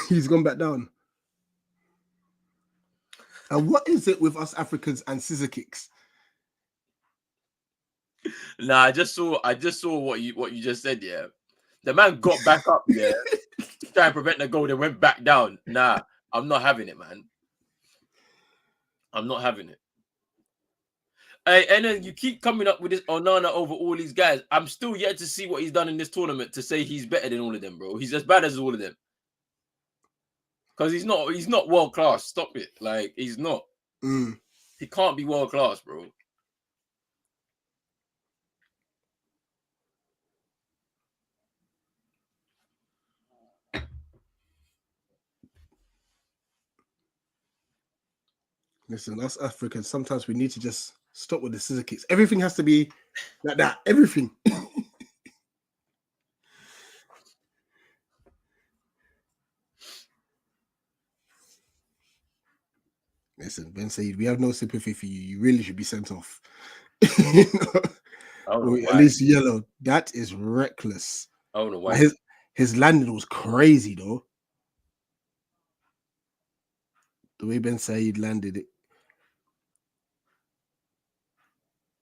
he's gone back down. And what is it with us Africans and scissor kicks? Nah, I just saw what you just said, yeah. The man got back up there to try and prevent the goal, then went back down. Nah, I'm not having it, man. I'm not having it. Hey, and then you keep coming up with this Onana over all these guys. I'm still yet to see what he's done in this tournament to say he's better than all of them, bro. He's as bad as all of them. Because he's not world class. Stop it. Like, he's not. He can't be world class, bro. Listen, us Africans, sometimes we need to just stop with the scissor kicks. Everything has to be like that. Everything. Listen, Ben Said, we have no sympathy for you. You really should be sent off. Or at least yellow. That is reckless. I don't know why. Like his landing was crazy, though. The way Ben Said landed it.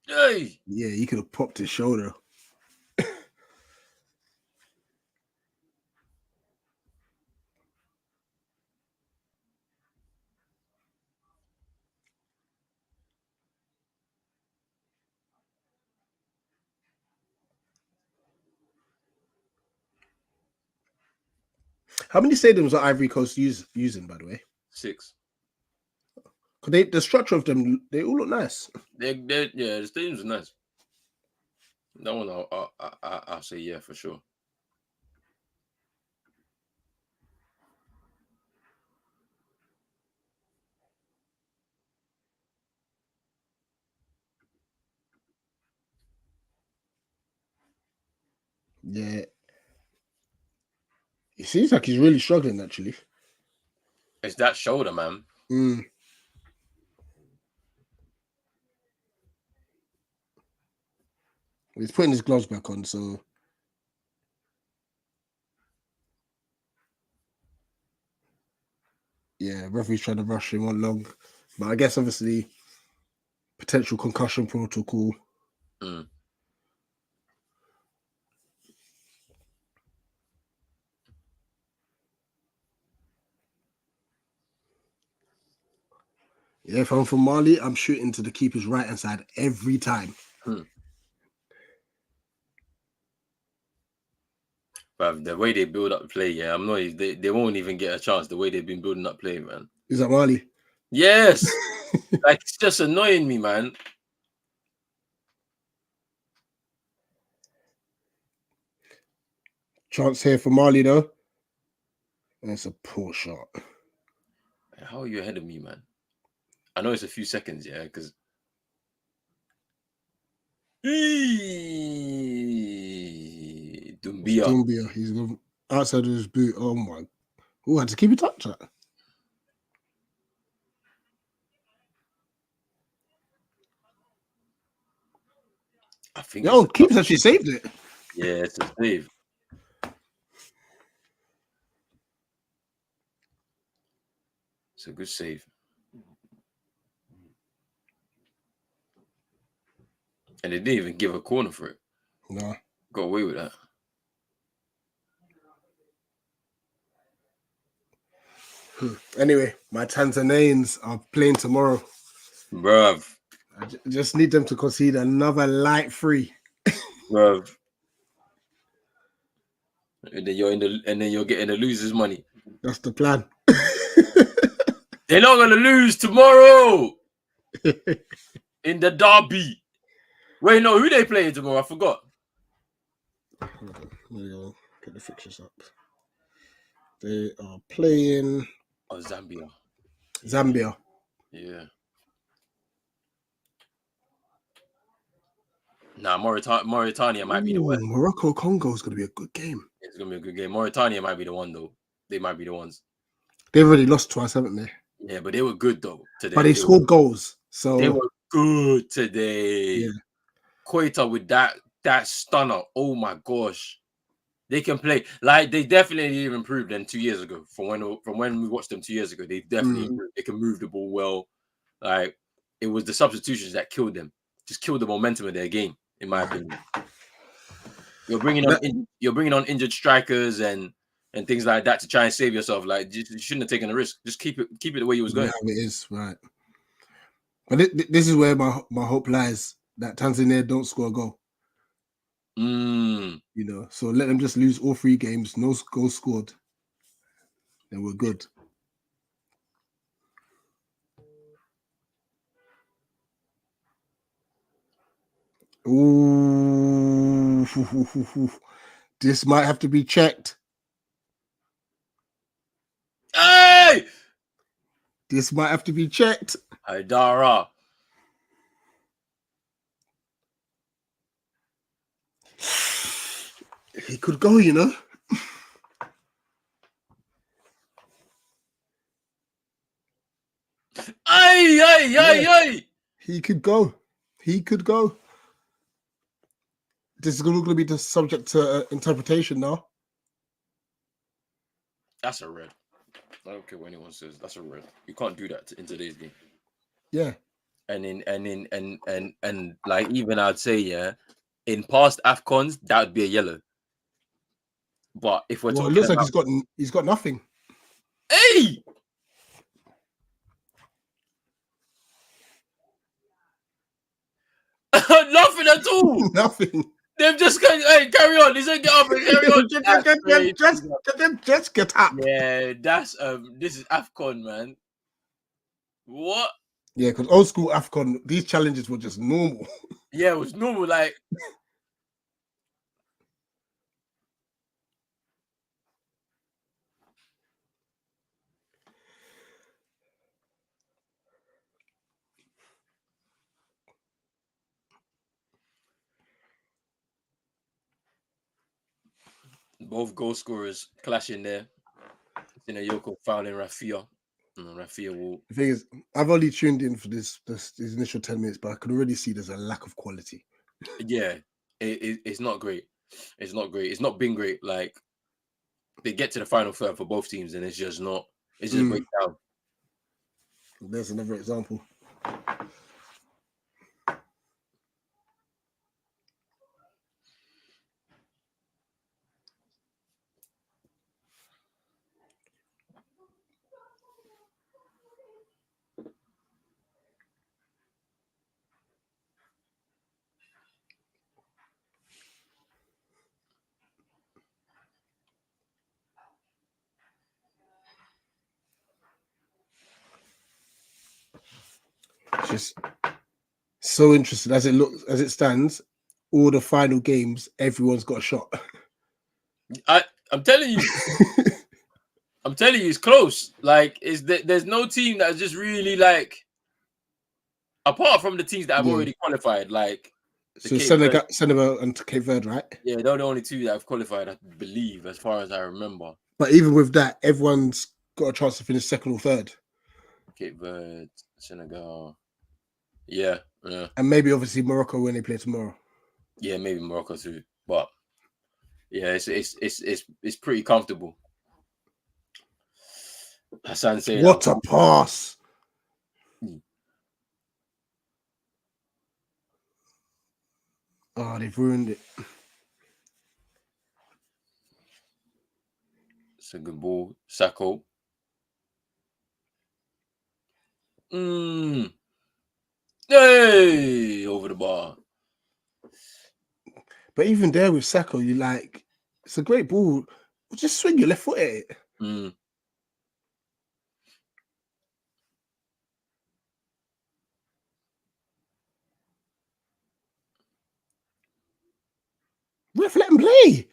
Hey! Yeah, he could have popped his shoulder. How many stadiums are Ivory Coast using, by the way? 6. Because the structure of them, they all look nice. Yeah, the stadiums are nice. That one, I'll say yeah for sure. Yeah. It seems like he's really struggling, actually. It's that shoulder, man. He's putting his gloves back on, so yeah, referee's trying to rush him on long. But I guess obviously potential concussion protocol. Yeah, if I'm from Mali, I'm shooting to the keeper's right hand side every time. But the way they build up play, yeah, I'm not. They won't even get a chance. The way they've been building up play, man. Is that Mali? Yes. Like, it's just annoying me, man. Chance here for Mali, though. That's a poor shot. How are you ahead of me, man? I know it's a few seconds, yeah, because Dumbia, he's going outside of his boot. Oh my! Who had to keep it touch that? I think. Yo, keeper's actually saved it. Yeah, it's a save. It's a good save. And they didn't even give a corner for it. No. Got away with that. Anyway, my Tanzanians are playing tomorrow. Bruv. I just need them to concede another light free. Bruv. And then you're getting the losers' money. That's the plan. They're not gonna lose tomorrow in the derby. Wait, no, who they playing tomorrow? I forgot. Hold on, let me go get the fixtures up. They are playing Zambia. Zambia. Yeah. Nah, Mauritania might be the one. Morocco Congo is going to be a good game. It's gonna be a good game. Mauritania might be the one though. They might be the ones. They've already lost twice, haven't they? Yeah, but they were good though today. But they scored goals, so they were good today. Yeah. Koita with that stunner. Oh my gosh, they can play. Like, they definitely improved than 2 years ago. From when we watched them 2 years ago, they definitely improved. They can move the ball well. Like, it was the substitutions that killed them. Just killed the momentum of their game, in my opinion. You're bringing on injured strikers and things like that to try and save yourself. Like, you shouldn't have taken a risk. Just keep it the way you was going. Yeah, it is right. But this is where my hope lies, that Tanzania don't score a goal. You know, so let them just lose all 3 games, no goals scored, then we're good. Ooh, this might have to be checked. Hey! This might have to be checked. Haidara. He could go, you know. Ay. He could go. He could go. This is going to be the subject to interpretation now. That's a red. I don't care what anyone says. That's a red. You can't do that in today's game. Yeah. And like even I'd say, yeah, in past Afcons, that would be a yellow. But if we're Well, it talking looks about like he's got nothing. hey, nothing at all. Nothing. They've just hey, carry on. He said get up and carry on. Just get up. Yeah, that's this is Afcon, man. What? Yeah, because old school Afcon, these challenges were just normal. Yeah, it was normal. Like both goal scorers clashing there. Yoko fouling Rafia. Rafia will. The thing is, I've only tuned in for this initial 10 minutes, but I can already see there's a lack of quality. Yeah, it's not great. It's not great. It's not been great. Like they get to the final third for both teams, and it's just not. It's just breaks down. There's another example. It's just so interesting as it stands. All the final games, everyone's got a shot. I'm telling you. I'm telling you, it's close. Like, there's no team that's just really like, apart from the teams that have already qualified. Like, so Senegal and Cape Verde, right? Yeah, they're the only two that have qualified, I believe, as far as I remember. But even with that, everyone's got a chance to finish second or third. Cape Verde, Senegal, yeah. And maybe obviously Morocco when they play tomorrow. Yeah, maybe Morocco too. But yeah, it's pretty comfortable. Hassan saying, what a pass! Oh, they've ruined it. It's a good ball. Sacco. Hey, over the bar. But even there with Sacco, you like, it's a great ball. Just swing your left foot at it. Ref, let him play.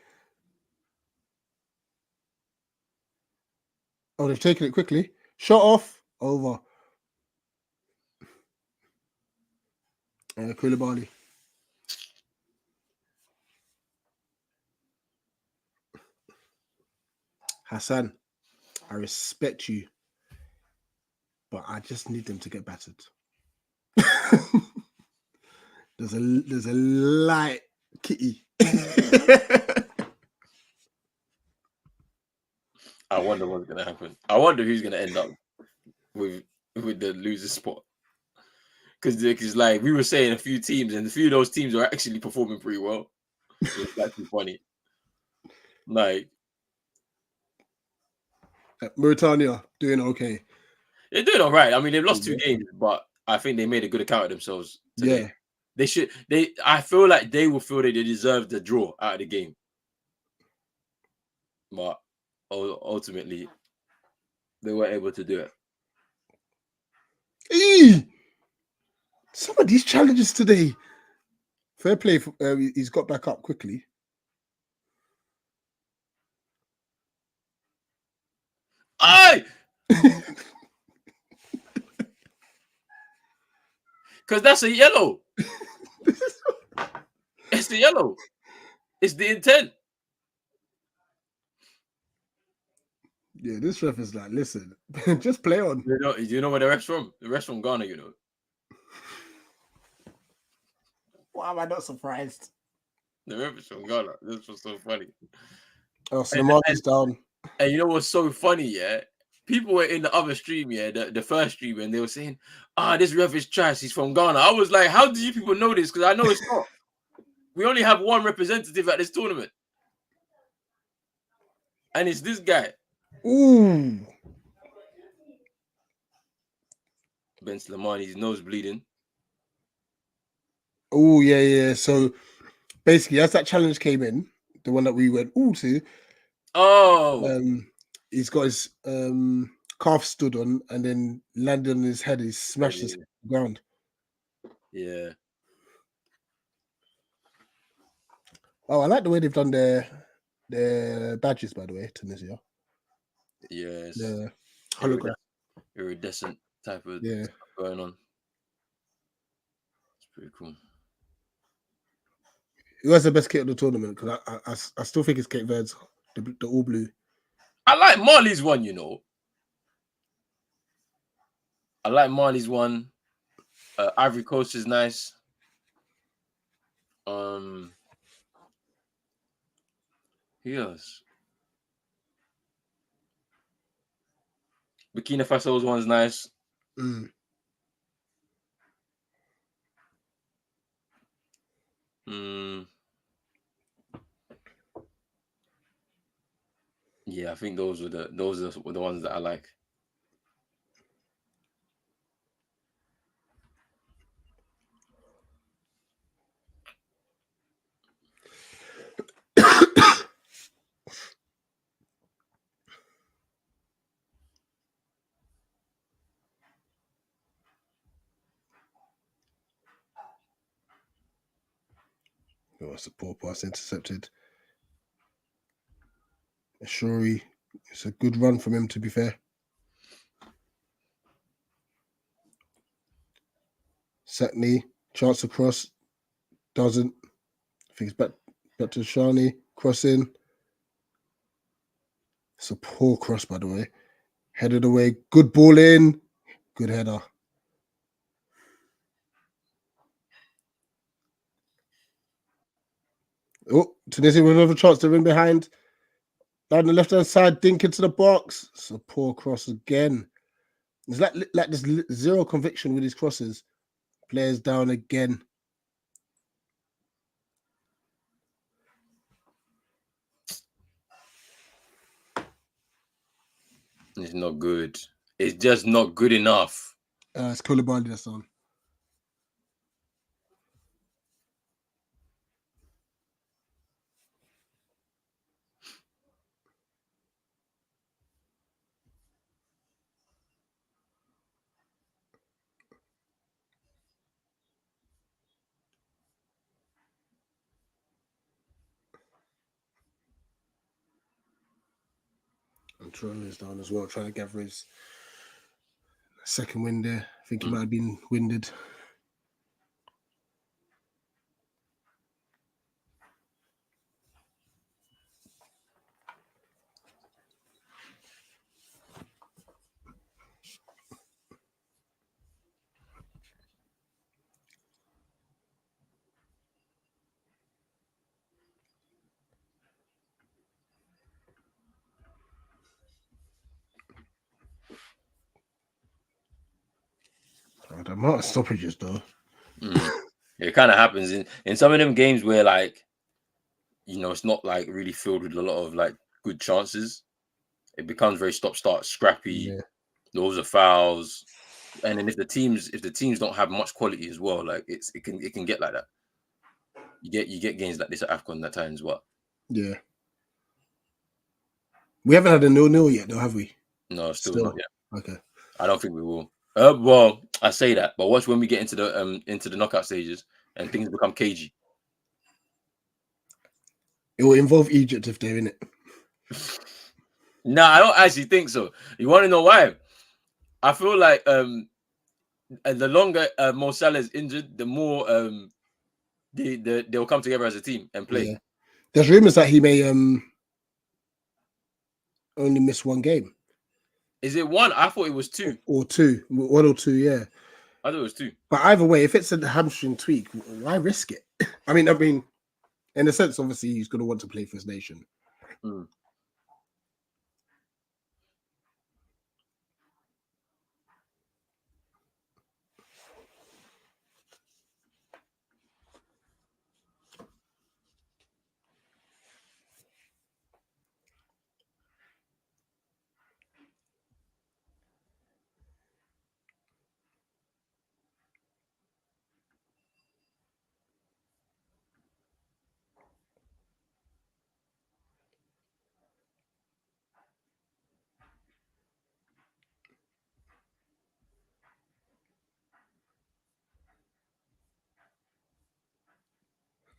Oh, they've taken it quickly. Shot off. Over. Koulibaly. Hassan, I respect you, but I just need them to get battered. There's a light kitty. I wonder what's gonna happen. I wonder who's gonna end up with the loser spot. Because like we were saying, a few teams, and a few of those teams are actually performing pretty well. It's actually funny. Like Mauritania doing okay. They're doing all right. I mean, they've lost 2 games, but I think they made a good account of themselves today. Yeah. They should. I feel like they will feel that they deserve the draw out of the game, but ultimately they weren't able to do it. Some of these challenges today, Fair play. He's got back up quickly. Aye! Because that's a yellow. It's the yellow. It's the intent. Yeah, this ref is like, listen, just play on. You know where the ref's from? The ref's from Ghana, you know. Why am I not surprised? The ref is from Ghana. This was so funny. Oh, so the mark is down. And you know what's so funny, yeah? People were in the other stream, yeah, the first stream, and they were saying, this ref is trash. He's from Ghana. I was like, how do you people know this? Because I know it's not. We only have one representative at this tournament. And it's this guy. Ooh. Ben Slimani's nose bleeding. Oh, yeah. So basically, as that challenge came in, the one that we went to, he's got his calf stood on and then landed on his head. He smashed his ground. Yeah. Oh, I like the way they've done their badges, by the way, Tunisia. Yes. The hologram. Iridescent type of stuff going on. It's pretty cool. Who has the best kit of the tournament? Because I still think it's Cape Verde's, the all blue. I like Mali's one, you know. I like Mali's one. Ivory Coast is nice. Yes. Burkina Faso's one's nice. Yeah, I think those are the ones that I like. Oh, it's a poor pass intercepted. Shuri, it's a good run from him, to be fair. Satney, chance across, doesn't. I think it's back to Shani, crossing. It's a poor cross, by the way. Headed away, good ball in, good header. Oh, Tunisia with another chance to win behind. Down the left-hand side, dink into the box. It's a poor cross again. It's like there's zero conviction with his crosses. Players down again. It's not good. It's just not good enough. It's Koulibaly that's on. And Troll is down as well, trying to gather his second win there. I think he might have been winded. The amount of stoppages, though. It kind of happens in some of them games where, like, it's not like really filled with a lot of like good chances. It becomes very stop-start, scrappy. Yeah. Those are fouls, and then if the teams don't have much quality as well, like it can get like that. You get games like this at Afcon at times. What? Yeah. We haven't had a 0-0 yet, though, have we? No, still not yet. Okay. I don't think we will. Well, I say that, but watch when we get into the knockout stages and things become cagey. It will involve Egypt if they're in it. Nah, I don't actually think so. You want to know why? I feel like the longer Mo Salah is injured, the more they'll come together as a team and play. Yeah. There's rumors that he may only miss one game. Is it one? I thought it was two. Or two. One or two, yeah. I thought it was two. But either way, if it's a hamstring tweak, why risk it? I mean, in a sense, obviously, he's going to want to play for his nation. Mm.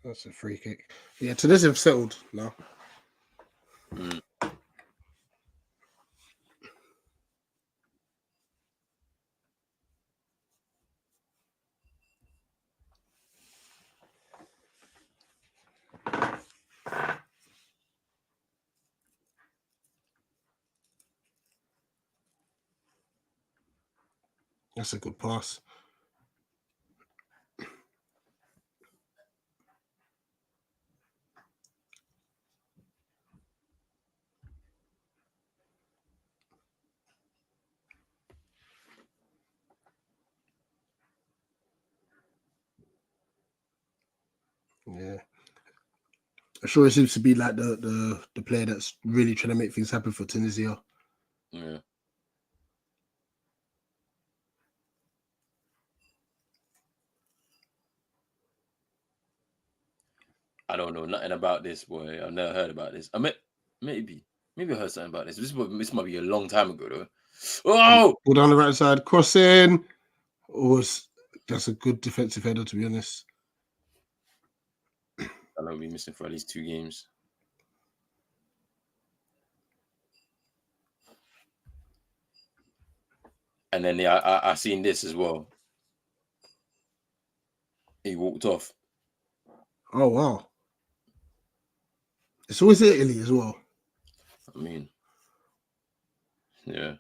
That's a free kick. Yeah, Tunisia have settled now. Mm. That's a good pass. Yeah. I'm sure it seems to be like the player that's really trying to make things happen for Tunisia. Yeah. I don't know nothing about this, boy. I've never heard about this. Maybe I heard something about this. This might be a long time ago, though. Oh, Ball down the right side, crossing. Was that's a good defensive header, to be honest. I'll be missing for at least 2 games. And then I seen this as well. He walked off. Oh wow! It's always Italy as well. I mean, yeah.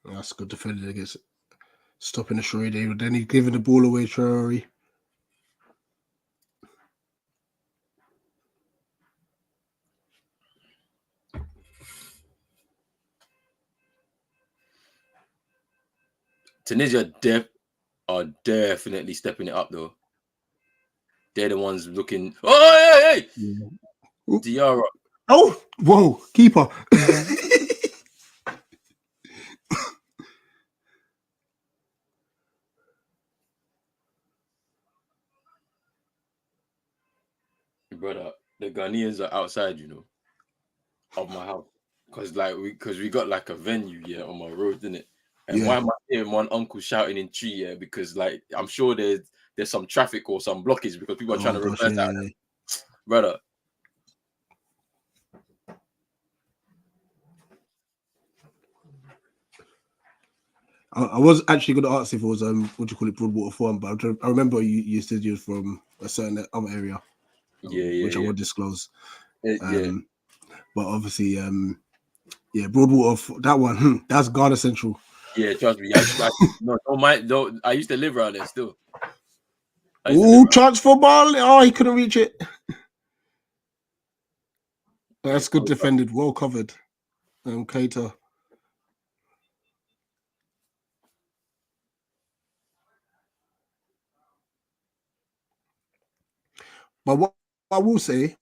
That's good defending against stopping the Traore. But then he's giving the ball away, Traore. Tunisia are definitely stepping it up, though. They're the ones looking. Oh, hey! Yeah. Diarra. Oh, whoa, keeper. Brother, the Ghanaians are outside, of my house. Because we got like a venue, on my road, didn't it? And why am I hearing one uncle shouting in tree, because like I'm sure there's some traffic or some blockage because people are trying to reverse out. Yeah. Brother. I was actually going to ask if it was what do you call it, Broadwater Farm, but I remember you said you were from a certain other area, which I won't disclose. But obviously, Broadwater, that one, that's Ghana Central. Yeah, trust me. I used to live around there still. Oh, chance for ball! Oh, he couldn't reach it. That's good defended, well covered. Keita. But what I will say,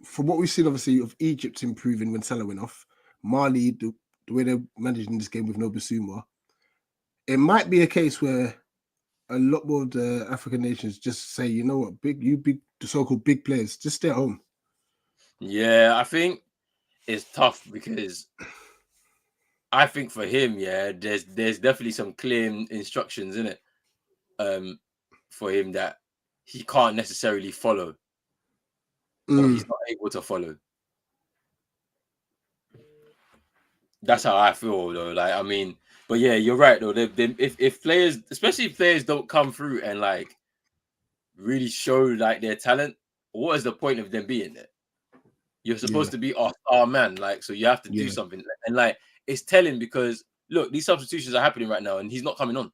from what we've seen, obviously, of Egypt improving when Salah went off, Mali, the way they're managing this game with no Basuma, it might be a case where a lot more of the African nations just say, you know what, the so-called big players, just stay at home. Yeah, I think it's tough because I think for him, there's definitely some clear instructions in it, for him that he can't necessarily follow. or he's not able to follow. That's how I feel, though. Like, I mean, but yeah, you're right, though. If players, especially if players don't come through and like really show like their talent, what is the point of them being there? You're supposed to be our star man, like, so you have to do something. And like, it's telling because look, these substitutions are happening right now, and he's not coming on.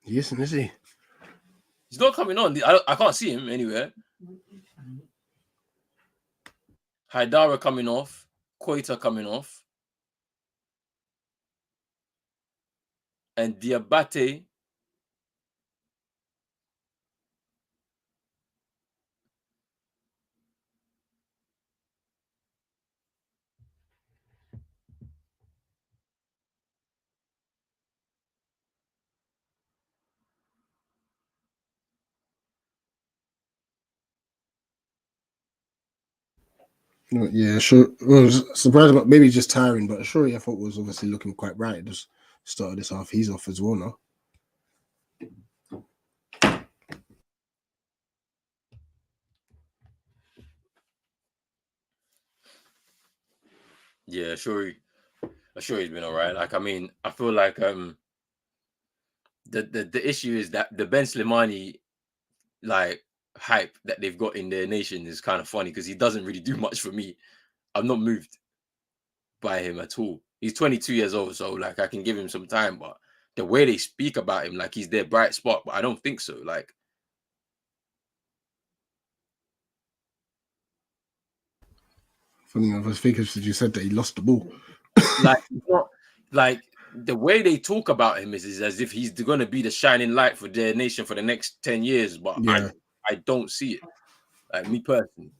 He isn't, is he? He's not coming on. I can't see him anywhere. Haidara coming off. Koita coming off. And Diabate. Yeah, sure. I was surprised about maybe just tiring, but sure, I thought was obviously looking quite bright. Just started this half. He's off as well now. Yeah, sure he's been all right. Like, I mean, I feel like the issue is that the Ben Slimani like hype that they've got in their nation is kind of funny because he doesn't really do much for me. I'm not moved by him at all. He's 22 years old, so like I can give him some time, but the way they speak about him, like he's their bright spot, but I don't think so. Like, Funny enough, I was thinking you said that he lost the ball. like, not, like the way they talk about him is as if he's going to be the shining light for their nation for the next 10 years, but I don't see it. Like, me personally.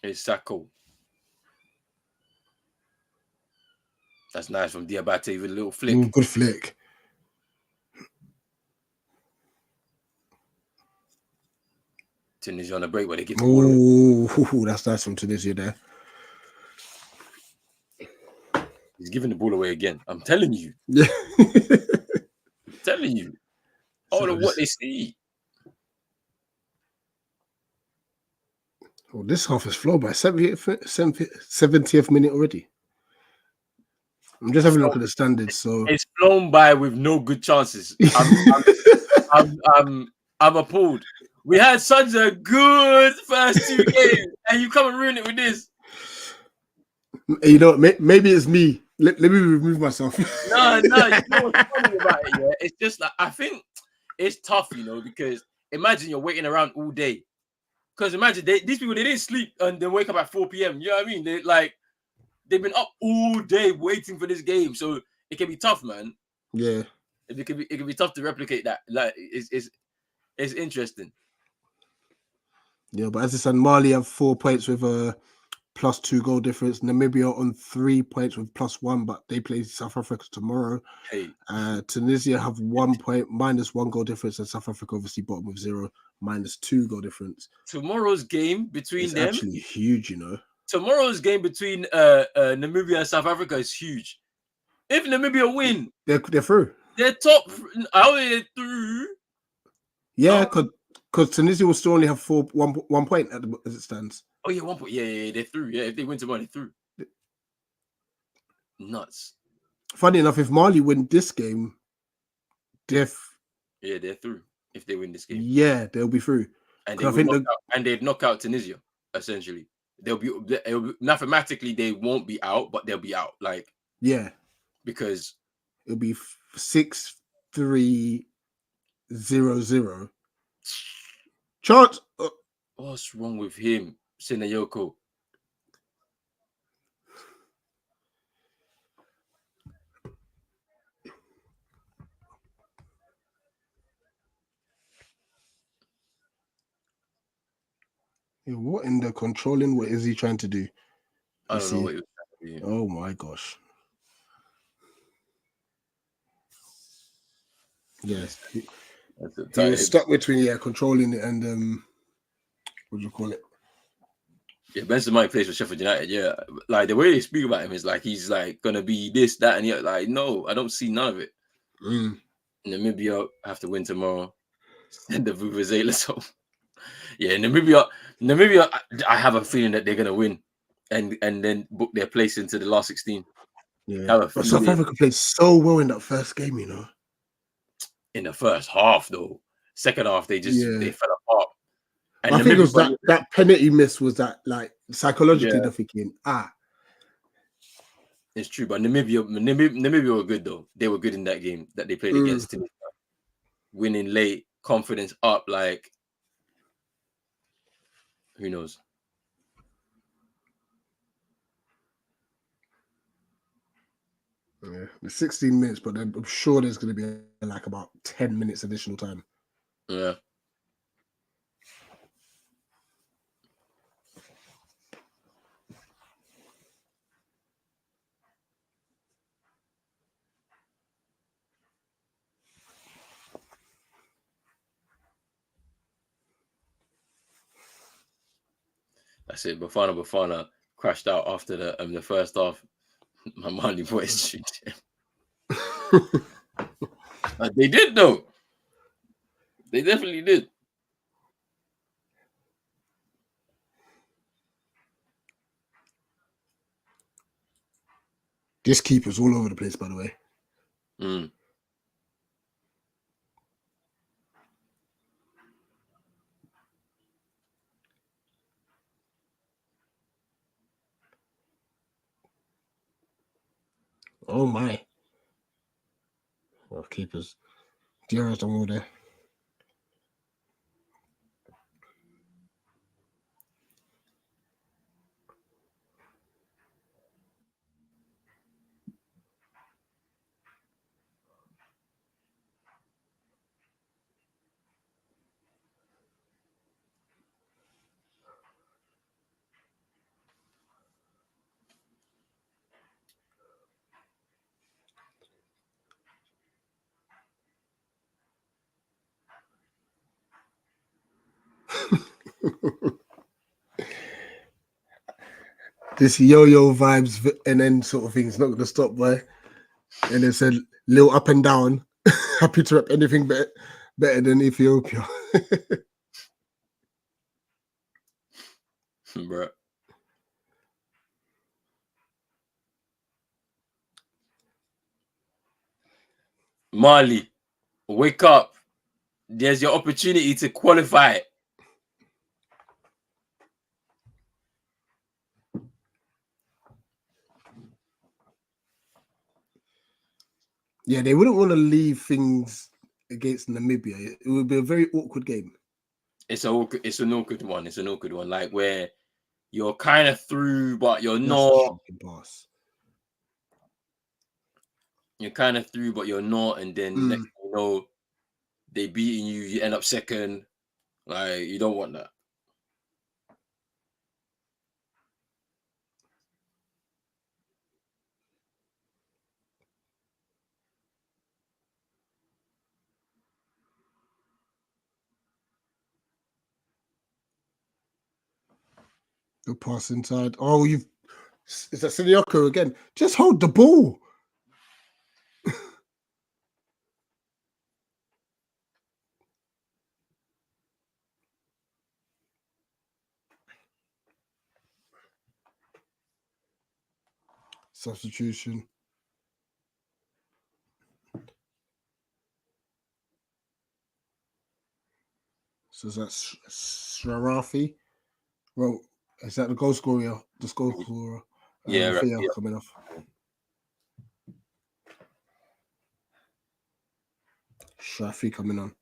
It's Sako. That's nice from Diabate with a little flick. Good flick. Tunisia on the break where they get the ball. That's nice from Tunisia there. He's giving the ball away again. I'm telling you. Yeah. I'm telling you. All of what they see. Oh, this half is flown by 70th minute already. I'm just having a look at the standards. So it's flown by with no good chances. I'm appalled. We had such a good first two games, and you come and ruin it with this. You know, maybe it's me. Let me remove myself. No. You know what's funny about it? Yeah, it's just like I think it's tough, you know, because imagine you're waiting around all day. Because imagine these people, they didn't sleep and they wake up at 4 p.m. You know what I mean? They've been up all day waiting for this game, so it can be tough, man. Yeah, it can be tough to replicate that. Like, it's interesting. Yeah, but as I said, Mali have 4 points with a +2 goal difference. Namibia on 3 points with +1, but they play South Africa tomorrow. Hey, Tunisia have 1 point, -1 goal difference, and South Africa obviously bottom with 0, -2 goal difference. Tomorrow's game between them actually huge, you know. Tomorrow's game between Namibia and South Africa is huge. If Namibia win, they're through. They're top. How are they through? Yeah, because Tunisia will still only have 1 point as it stands. Oh yeah, 1 point. Yeah, they're through. Yeah, if they win tomorrow, they're through. Nuts. Funny enough, if Mali win this game, they're through. If they win this game, yeah, they'll be through. And they'd knock out Tunisia essentially. They'll be mathematically they won't be out, but they'll be out. Like, yeah, because it'll be 6-3-0-0. Chance. What's wrong with him, Sinayoko? What in the controlling? What is he trying to do? I don't know what he was trying to do. Oh my gosh. Yes. He was stuck between controlling it and what do you call it? Yeah, Benson Mike plays for Sheffield United. Yeah, like the way they speak about him is like he's like gonna be this, that, and the other. Like, no, I don't see none of it. Namibia have to win tomorrow. Send the vuvuzelas home. Yeah, Namibia. I have a feeling that they're gonna win, and then book their place into the last 16. Yeah, Have a but South feeling Africa played so well in that first game, you know. in the first half though. Second half they Yeah, fell apart. And I think it Namibia, was that penalty miss was that like psychologically yeah, they're thinking, it's true. But Namibia were good though. They were good in that game that they played mm. against Tunisia, winning late, confidence up. Like who knows? Yeah, it's 16 minutes, but then I'm sure there's going to be like about 10 minutes additional time. Yeah. That's it. Bafana crashed out after the first half. My Mali boys. They did though. They definitely did. This keeper's all over the place, by the way. Mm. Oh my. Well, keepers. Diarra's done all there. This yo-yo vibes and then sort of thing is not going to stop, boy. And they said, little up and down. Happy to rep anything better than Ethiopia. Bro. Mali, wake up. There's your opportunity to qualify. Yeah, they wouldn't want to leave things against Namibia. It would be a very awkward game. It's an awkward one. It's an awkward one. Like where you're kind of through, but you're That's a not. shocking pass. You're kind of through, but you're not. And then next thing you know, they beating you. You end up second. Like you don't want that. The pass inside. Oh, is that Sinioko again? Just hold the ball. Substitution. So is that Sharafi? Well, is that the goal scorer? The goal scorer? Yeah, right. Thea Yeah. coming off. Sharafi coming on.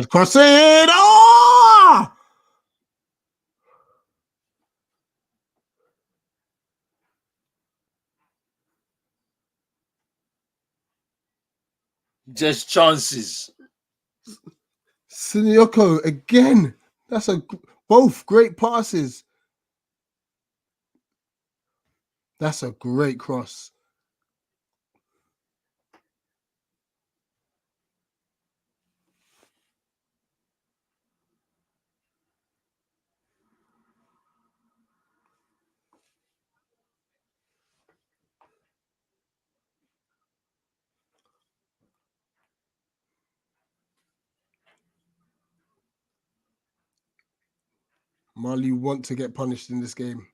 Cross it! Oh! Just chances. Sinioko again. That's both great passes. That's a great cross. Mali want to get punished in this game.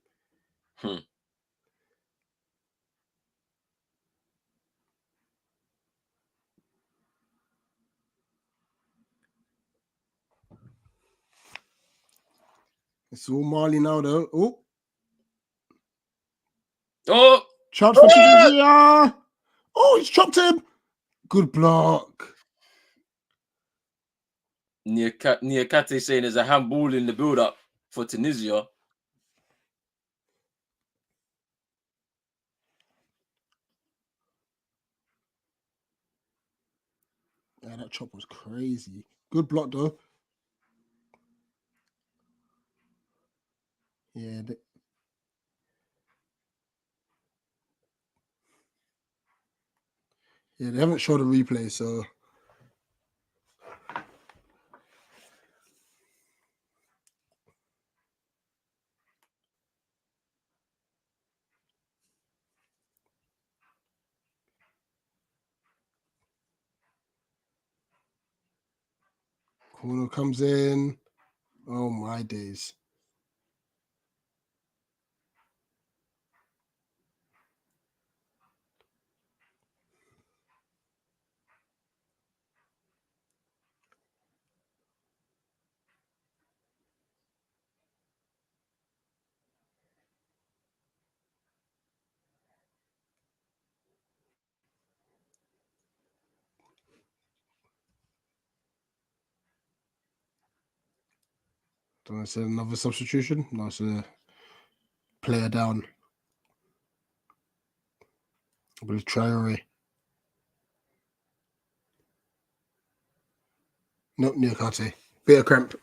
It's all Mali now, though. Oh, charge for Tunisia. Oh, he's chopped him. Good block. Niakate saying there's a handball in the build-up for Tunisia. Yeah, that chop was crazy. Good block, though. Yeah. They haven't showed a replay, so. Corner comes in. Oh, my days. Don't I say another substitution? No, it's a player down. I believe Traore. Nope, Niakate. Bit of cramp.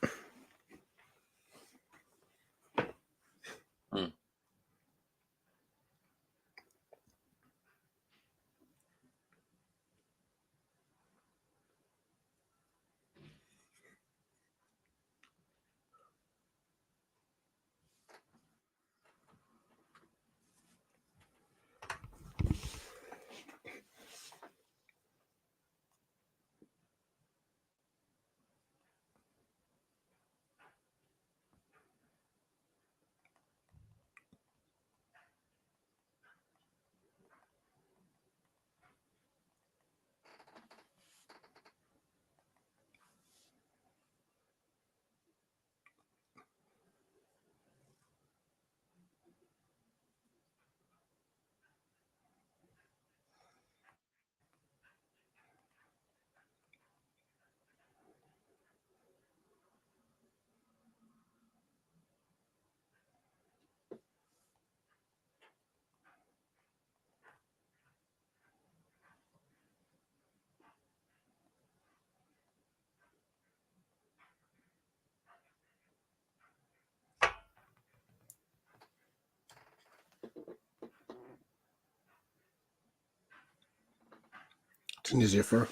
Tunisia for.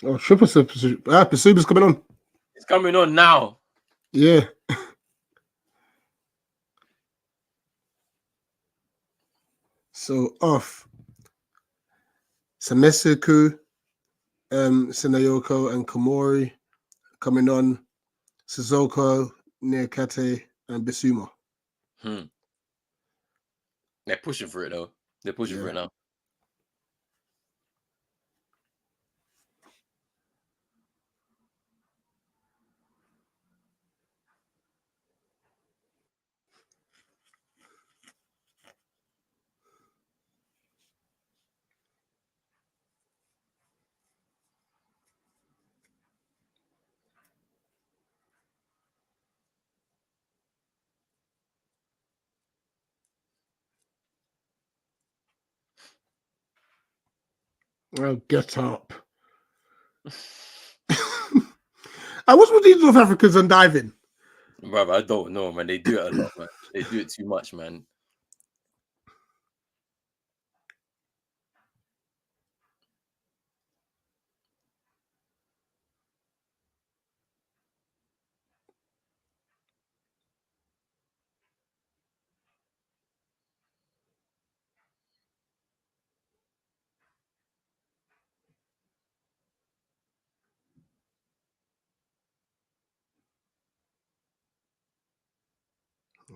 Oh, triple substitution. Pursuba's coming on. It's coming on now. Yeah. So off. Sameseku, Sinayoko, and Komori coming on. Sissoko, Niakate, and Bissouma. They're pushing for it though. They're pushing for it now. Oh, get up. What's with these North Africans and diving? Brother, I don't know, man. They do it a lot, man. They do it too much, man.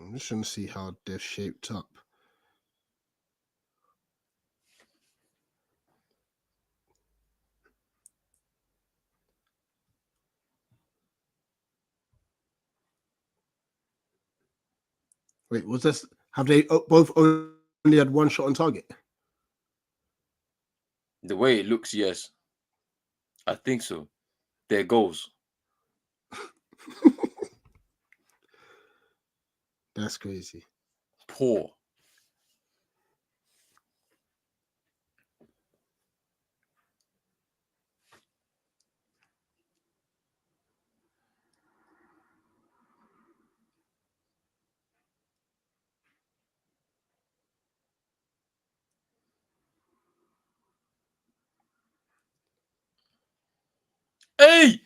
I'm just trying to see how they're shaped up. Wait, was this? Have they both only had one shot on target? The way it looks, yes. I think so. Their goals. That's crazy. Poor. Hey!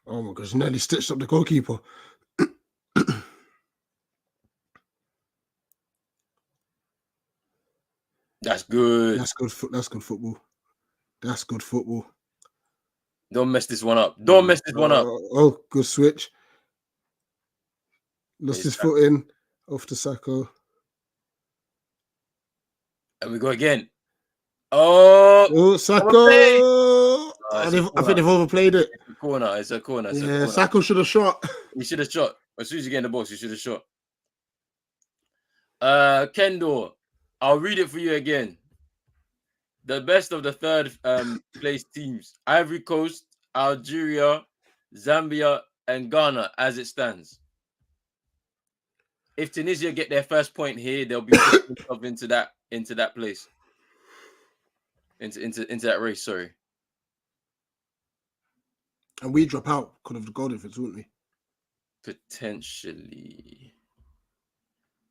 Oh my gosh, nearly stitched up the goalkeeper. That's good. That's good. That's good football. That's good football. Don't mess this one up. Don't mess this one up. Oh, good switch. Lost It's his foot in off the Sacco. And we go again. Oh, Sacco! I I think they've overplayed it. It's a corner. It's a corner. It's a Yeah, corner. Sacco should have shot. He should have shot. As soon as you get in the box, you should have shot. Kendall, I'll read it for you again. The best of the third place teams: Ivory Coast, Algeria, Zambia, and Ghana as it stands. If Tunisia get their first point here, they'll be putting themselves into that place. Into that race, sorry. And we drop out because of the goal difference, wouldn't we? Potentially.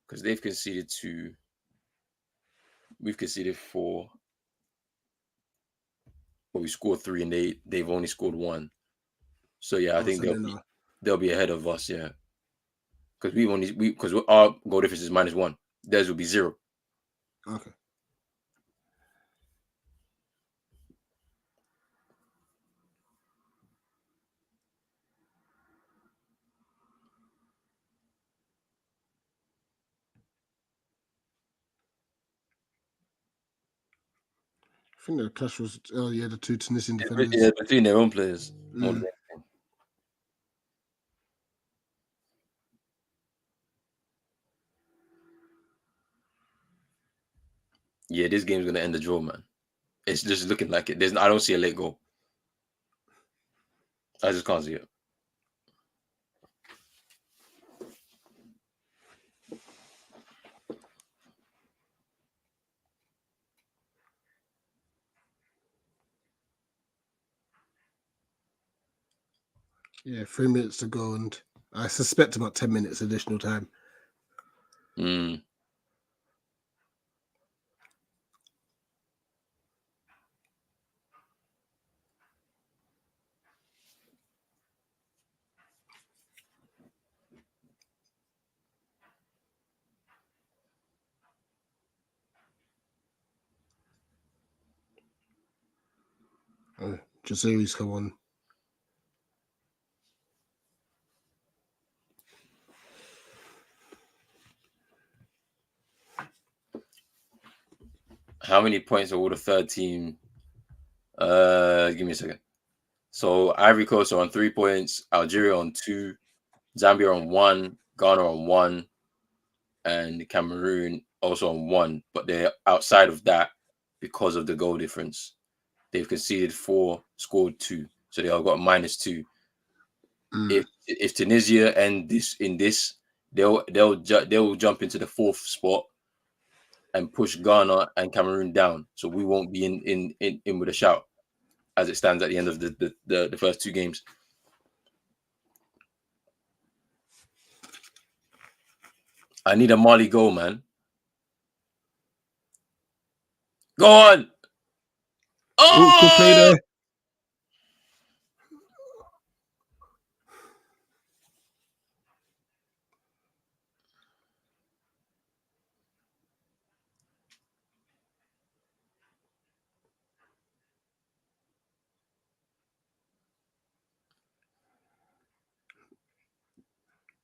Because they've conceded 2. We've conceded 4. But we scored 3 and they've only scored 1. So yeah, I think they'll be ahead of us, yeah. Because because our goal difference is -1. Theirs will be 0. Okay. I think the clash was the 2 Tunisian defenders. Yeah, between their own players. More than anything. Yeah, this game's gonna end the draw, man. It's just looking like it. I don't see a late goal. I just can't see it. Yeah, 3 minutes to go, and I suspect about 10 minutes additional time. Jaziri's come on. How many points are all the third team? Give me a second. So Ivory Coast are on 3 points, Algeria on 2, Zambia on 1, Ghana on 1, and Cameroon also on 1. But they're outside of that because of the goal difference. They've conceded 4, scored 2, so they all got -2. If Tunisia and this, they'll jump into the fourth spot and push Ghana and Cameroon down, so we won't be in with a shout as it stands at the end of the first two games. I need a Mali goal, man. Go on. Oh, good play there.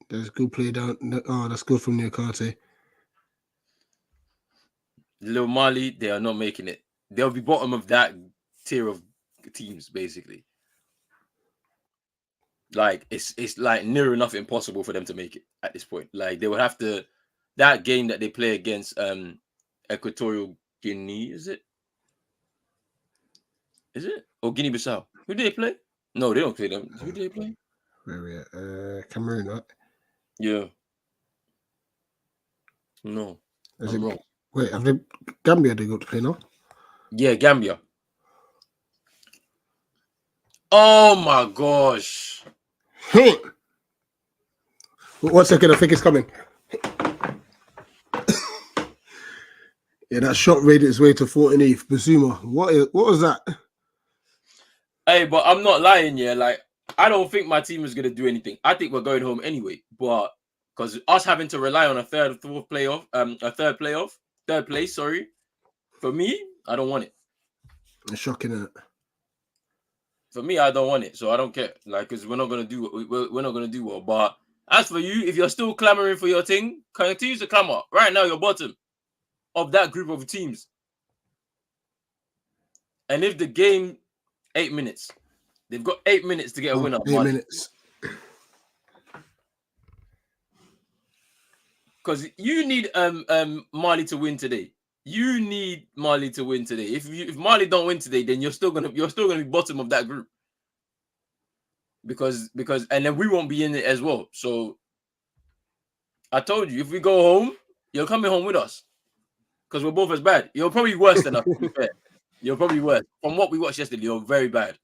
There's good play down. Oh, that's good from Newcastle. Little Mali, they are not making it. They'll be bottom of that tier of teams, basically. Like it's like near enough impossible for them to make it at this point. Like they would have to, that game that they play against Equatorial Guinea, is it? Or Guinea Bissau? Who do they play? No, they don't play them. Who do they play? Where we at? Cameroon, right? Yeah. No. I'm wrong. Wait, have they Gambia they got to play now? Yeah, Gambia. Oh my gosh. 1 second, I think it's coming. Yeah, that shot rated its way to 14th. Bazuma. What was that? Hey, but I'm not lying, yeah. Like, I don't think my team is gonna do anything. I think we're going home anyway. But because us having to rely on a third place, sorry. For me, I don't want it. It's shocking, isn't it? For me, I don't want it. So I don't care. Like, because we're not gonna do we're not gonna do well. But as for you, if you're still clamoring for your thing, continue to clamor. Right now, you're bottom of that group of teams. And if the game 8 minutes, they've got 8 minutes to get a winner. 8 minutes. Because you need Mali to win today. You need Mali to win today. If Mali don't win today, then you're still gonna be bottom of that group. Because and then we won't be in it as well. So I told you, if we go home, you're coming home with us. Because we're both as bad. You're probably worse than us, to be fair. You're probably worse. From what we watched yesterday, you're very bad.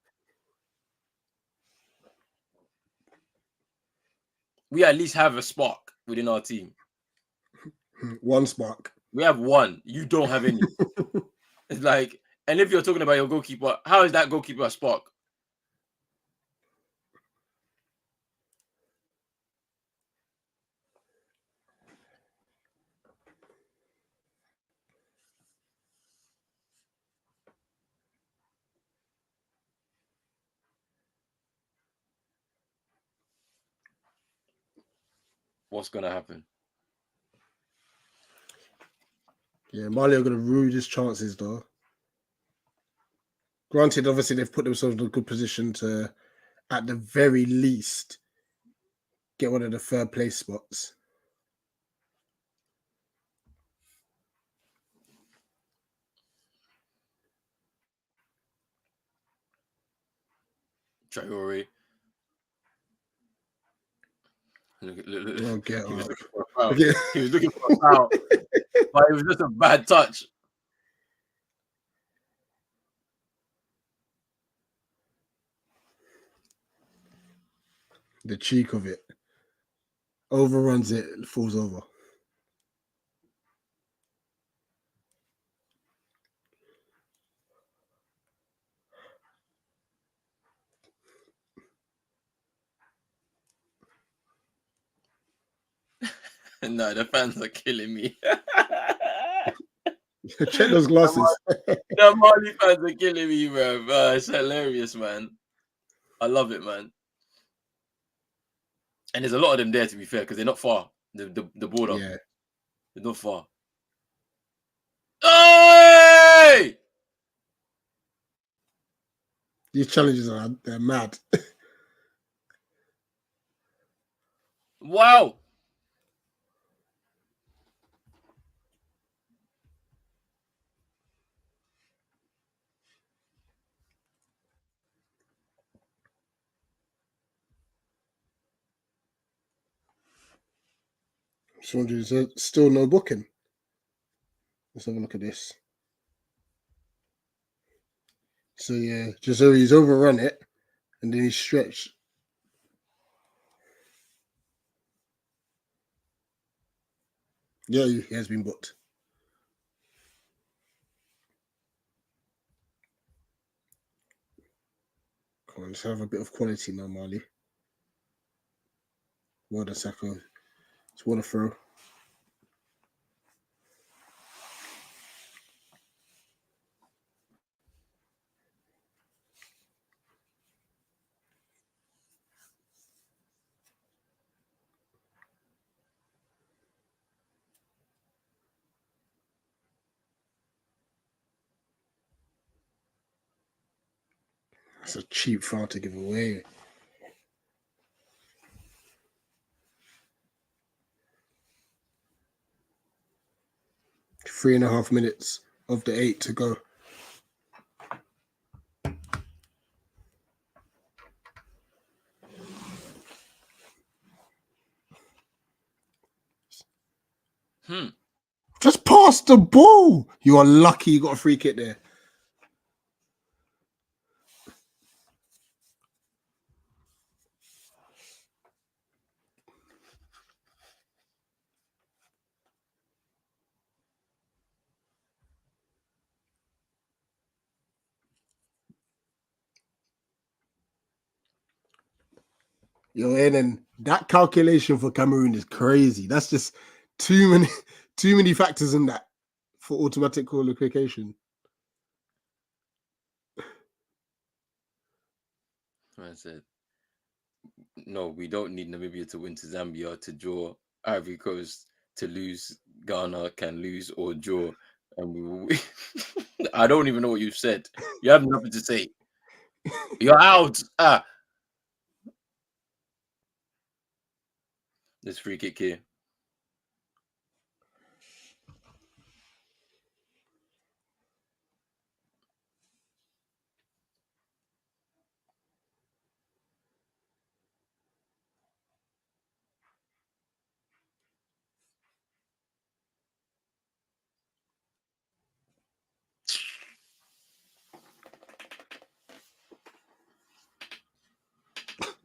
We at least have a spark within our team. One spark. We have one. You don't have any. It's like, and if you're talking about your goalkeeper, how is that goalkeeper a spark? What's gonna happen? Yeah, Mali are going to ruin his chances, though. Granted, obviously, they've put themselves in a good position to, at the very least, get one of the third place spots. Traore. Look. Oh, get He was up. looking for a foul. He was looking for a foul. But it was just a bad touch. The cheek of it. Overruns it, falls over. No, the fans are killing me. Check those glasses. The Mali fans are killing me, bro. It's hilarious, man. I love it, man. And there's a lot of them there, to be fair, because they're not far. The border. Yeah. They're not far. Hey! These challenges they're mad. Wow. So there's still no booking. Let's have a look at this. So yeah, Jazori's overrun it, and then he stretched. Yeah, he has been booked. Come on, let's have a bit of quality now, Mali. Well done, Sacco. It's what a throw. That's a cheap foul to give away. Three and a half minutes of the 8 to go. Just pass the ball. You are lucky you got a free kick there. Yo, and then that calculation for Cameroon is crazy. That's just too many factors in that for automatic qualification. I said, no, we don't need Namibia to win to Zambia, to draw Ivory Coast, to lose Ghana, can lose or draw. And I don't even know what you've said. You have nothing to say. You're out. This free kick here.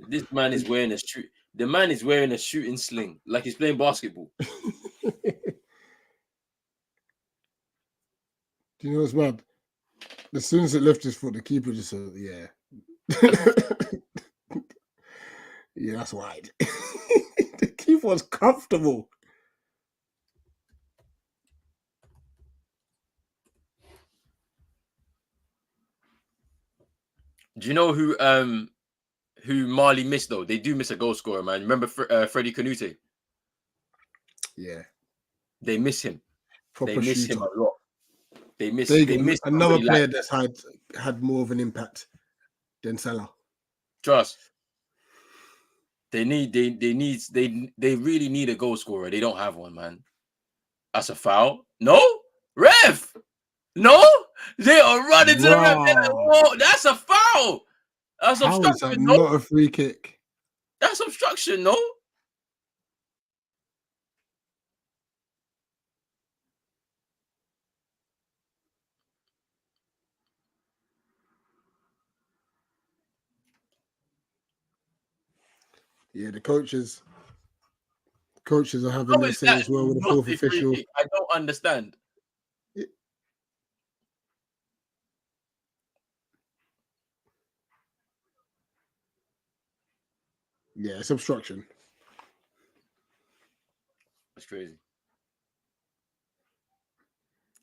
This man is wearing a shoot. The man is wearing a shooting sling like he's playing basketball. Do you know what's mad? As soon as it left his foot, the keeper just said, yeah. Yeah, that's wide. The keeper was comfortable. Do you know who Mali missed though? They do miss a goal scorer, man. Remember Freddie Canute? Yeah. They miss him. Proper They miss shooter. him a lot. They miss another player that's had more of an impact than Salah. Trust. They really need a goal scorer. They don't have one, man. That's a foul. No, ref. No, they are running to the ref. Like, whoa, that's a foul. That's How obstruction. Is that no, not a free kick. That's obstruction. No. Yeah, the coaches are having their say as well with the fourth official. I don't understand. Yeah, it's obstruction. That's crazy.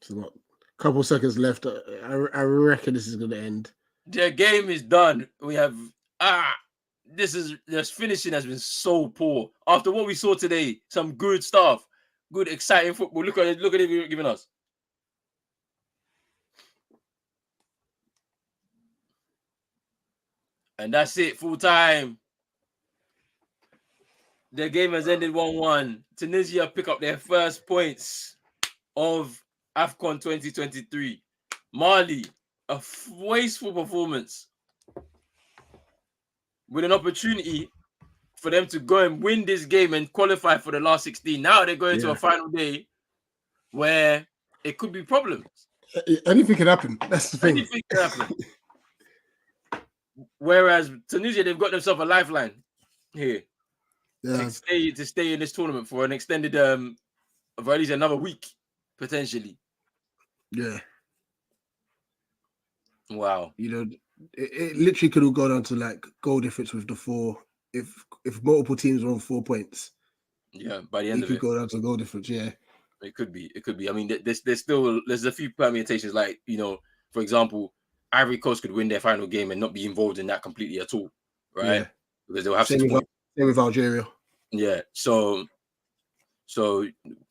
So what? A couple seconds left. I reckon this is going to end. Their game is done. We have this finishing has been so poor. After what we saw today, some good stuff, good exciting football. Look at it giving us. And that's it, full time. The game has ended 1-1. Tunisia pick up their first points of Afcon 2023. Mali, a wasteful performance with an opportunity for them to go and win this game and qualify for the last 16. Now they're going to a final day where it could be problems. Anything can happen. That's the thing. Anything can happen. Whereas Tunisia, they've got themselves a lifeline here to stay in this tournament for an extended for at least another week, potentially. Yeah. Wow. You know, it literally could all go down to like goal difference with the 4. If multiple teams are on 4 points. Yeah, by the end of it. It could go down to goal difference, yeah. It could be. I mean, there's a few permutations, like, you know, for example, Ivory Coast could win their final game and not be involved in that completely at all, right? Yeah. Because they'll have 6 points. Same with Algeria. Yeah. So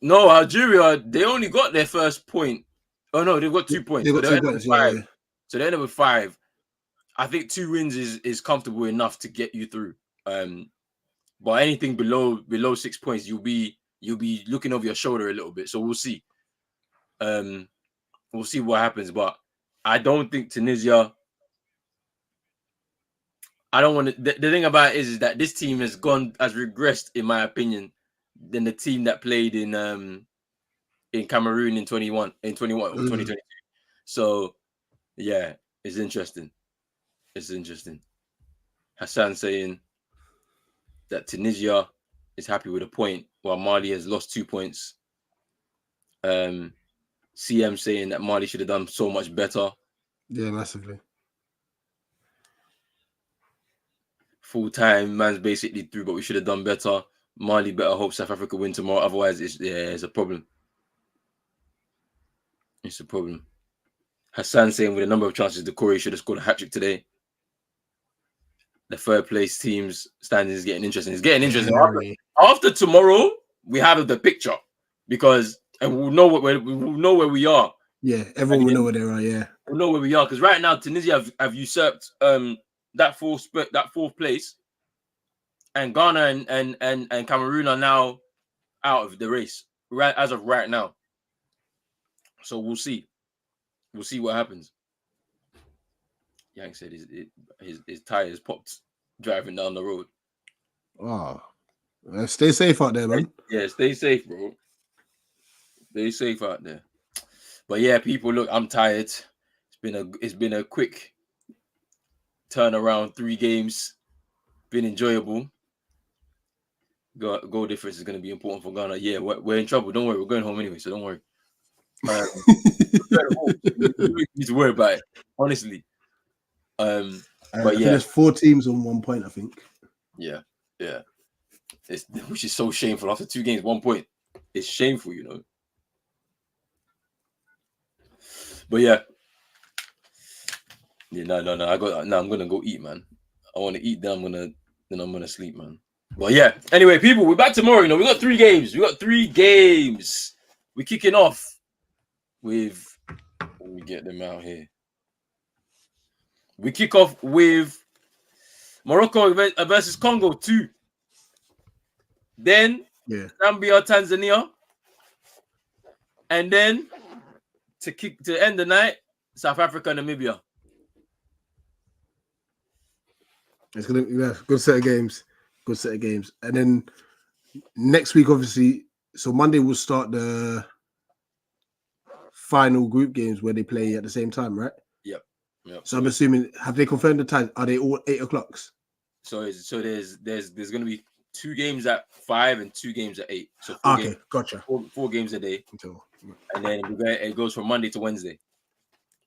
no, Algeria, they only got their first point. Oh no, they've got 2 points. They've got 2 points, yeah. So they end up with 5. I think 2 wins is comfortable enough to get you through. But anything below 6 points, you'll be looking over your shoulder a little bit. So we'll see. We'll see what happens. But I don't think Tunisia. I don't want to. The thing about it is that this team has regressed, in my opinion, than the team that played in Cameroon in 2022. So yeah, it's interesting. It's interesting. Hassan saying that Tunisia is happy with a point while Mali has lost 2 points. CM saying that Mali should have done so much better. Yeah, massively. Full time, man's basically through, but we should have done better. Mali better hope South Africa win tomorrow. Otherwise, it's a problem. It's a problem. Hassan saying with a number of chances, the Corey should have scored a hat-trick today. The third place team's standing is getting interesting. It's getting interesting. After tomorrow, we have the picture and we'll know where we are. Yeah, everyone will know where they are. Yeah, we'll know where we are because right now Tunisia have usurped that fourth place, and Ghana and Cameroon are now out of the race right as of right now. So we'll see. We'll see what happens. Yang said his tires popped driving down the road. Wow. Stay safe out there, man. Yeah, stay safe, bro. Stay safe out there. But yeah, people, look, I'm tired. It's been a quick turnaround. 3 games. Been enjoyable. Goal difference is going to be important for Ghana. Yeah, we're in trouble. Don't worry. We're going home anyway, so don't worry. You need to worry about it, honestly. But yeah, there's 4 teams on 1 point, I think. Yeah. Which is so shameful. After 2 games, 1 point. It's shameful, you know. But yeah. No. I'm gonna go eat, man. I want to eat. Then I'm gonna sleep, man. But yeah. Anyway, people, we're back tomorrow. You know, we got 3 games. We're kicking off with. Let me get them out here. We kick off with Morocco versus Congo 2. Then Zambia, Tanzania. And then to end the night, South Africa, Namibia. It's gonna be a good set of games. And then next week, obviously, so Monday we'll start the final group games where they play at the same time, right? Yep. So I'm assuming, have they confirmed the time? Are they all 8 o'clock? So there's going to be 2 games at 5 and 2 games at 8. So gotcha. 4 games a day, and then it goes from Monday to Wednesday,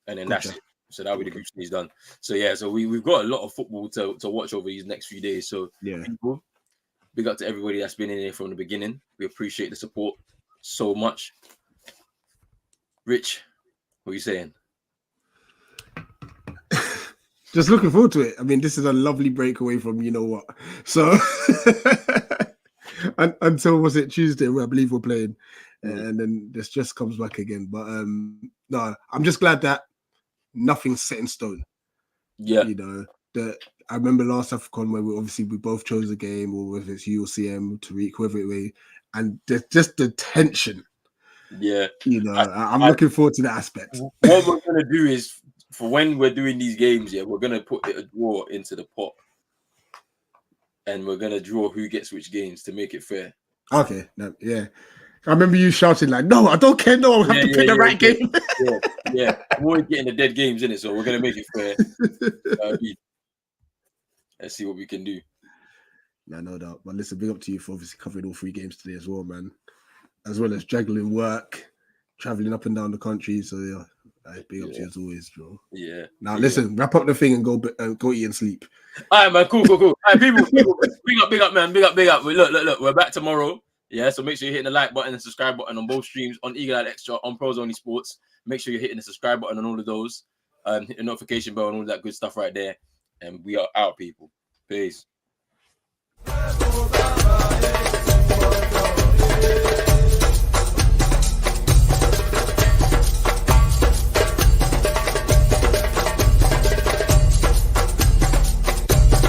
and then that's it. So that'll be the group stage done. So yeah, so we've got a lot of football to watch over these next few days. So yeah, people, big up to everybody that's been in here from the beginning. We appreciate the support so much. Rich, what are you saying? Just looking forward to it. I mean, this is a lovely breakaway from you know what. So until was it Tuesday where I believe we're playing, and then this just comes back again. But no, I'm just glad that nothing's set in stone. Yeah, you know, I remember last Afcon where we both chose a game, or whether it's you or CM, Tariq, whoever it was, and just the tension. Yeah, you know, I'm looking forward to that aspect. What we're gonna do is, for when we're doing these games, we're gonna put a draw into the pot, and we're gonna draw who gets which games to make it fair. Okay, yeah. I remember you shouting like, "No, I don't care. No, I have to pick the right game." Yeah. I'm always getting the dead games in it, so we're gonna make it fair. Let's see what we can do. No doubt. But listen, big up to you for obviously covering all 3 games today as well, man. As well as juggling work, traveling up and down the country. So yeah, big up to you as always, bro. Yeah. Now listen, wrap up the thing and go eat and sleep. All right, man. Cool. All right, people, big up, man. Big up. Look. We're back tomorrow. Yeah, so make sure you're hitting the like button and subscribe button on both streams, on Eagle Eye Extra, on Pros Only Sports. Make sure you're hitting the subscribe button on all of those. Hit the notification bell and all that good stuff right there. And we are out, people. Peace.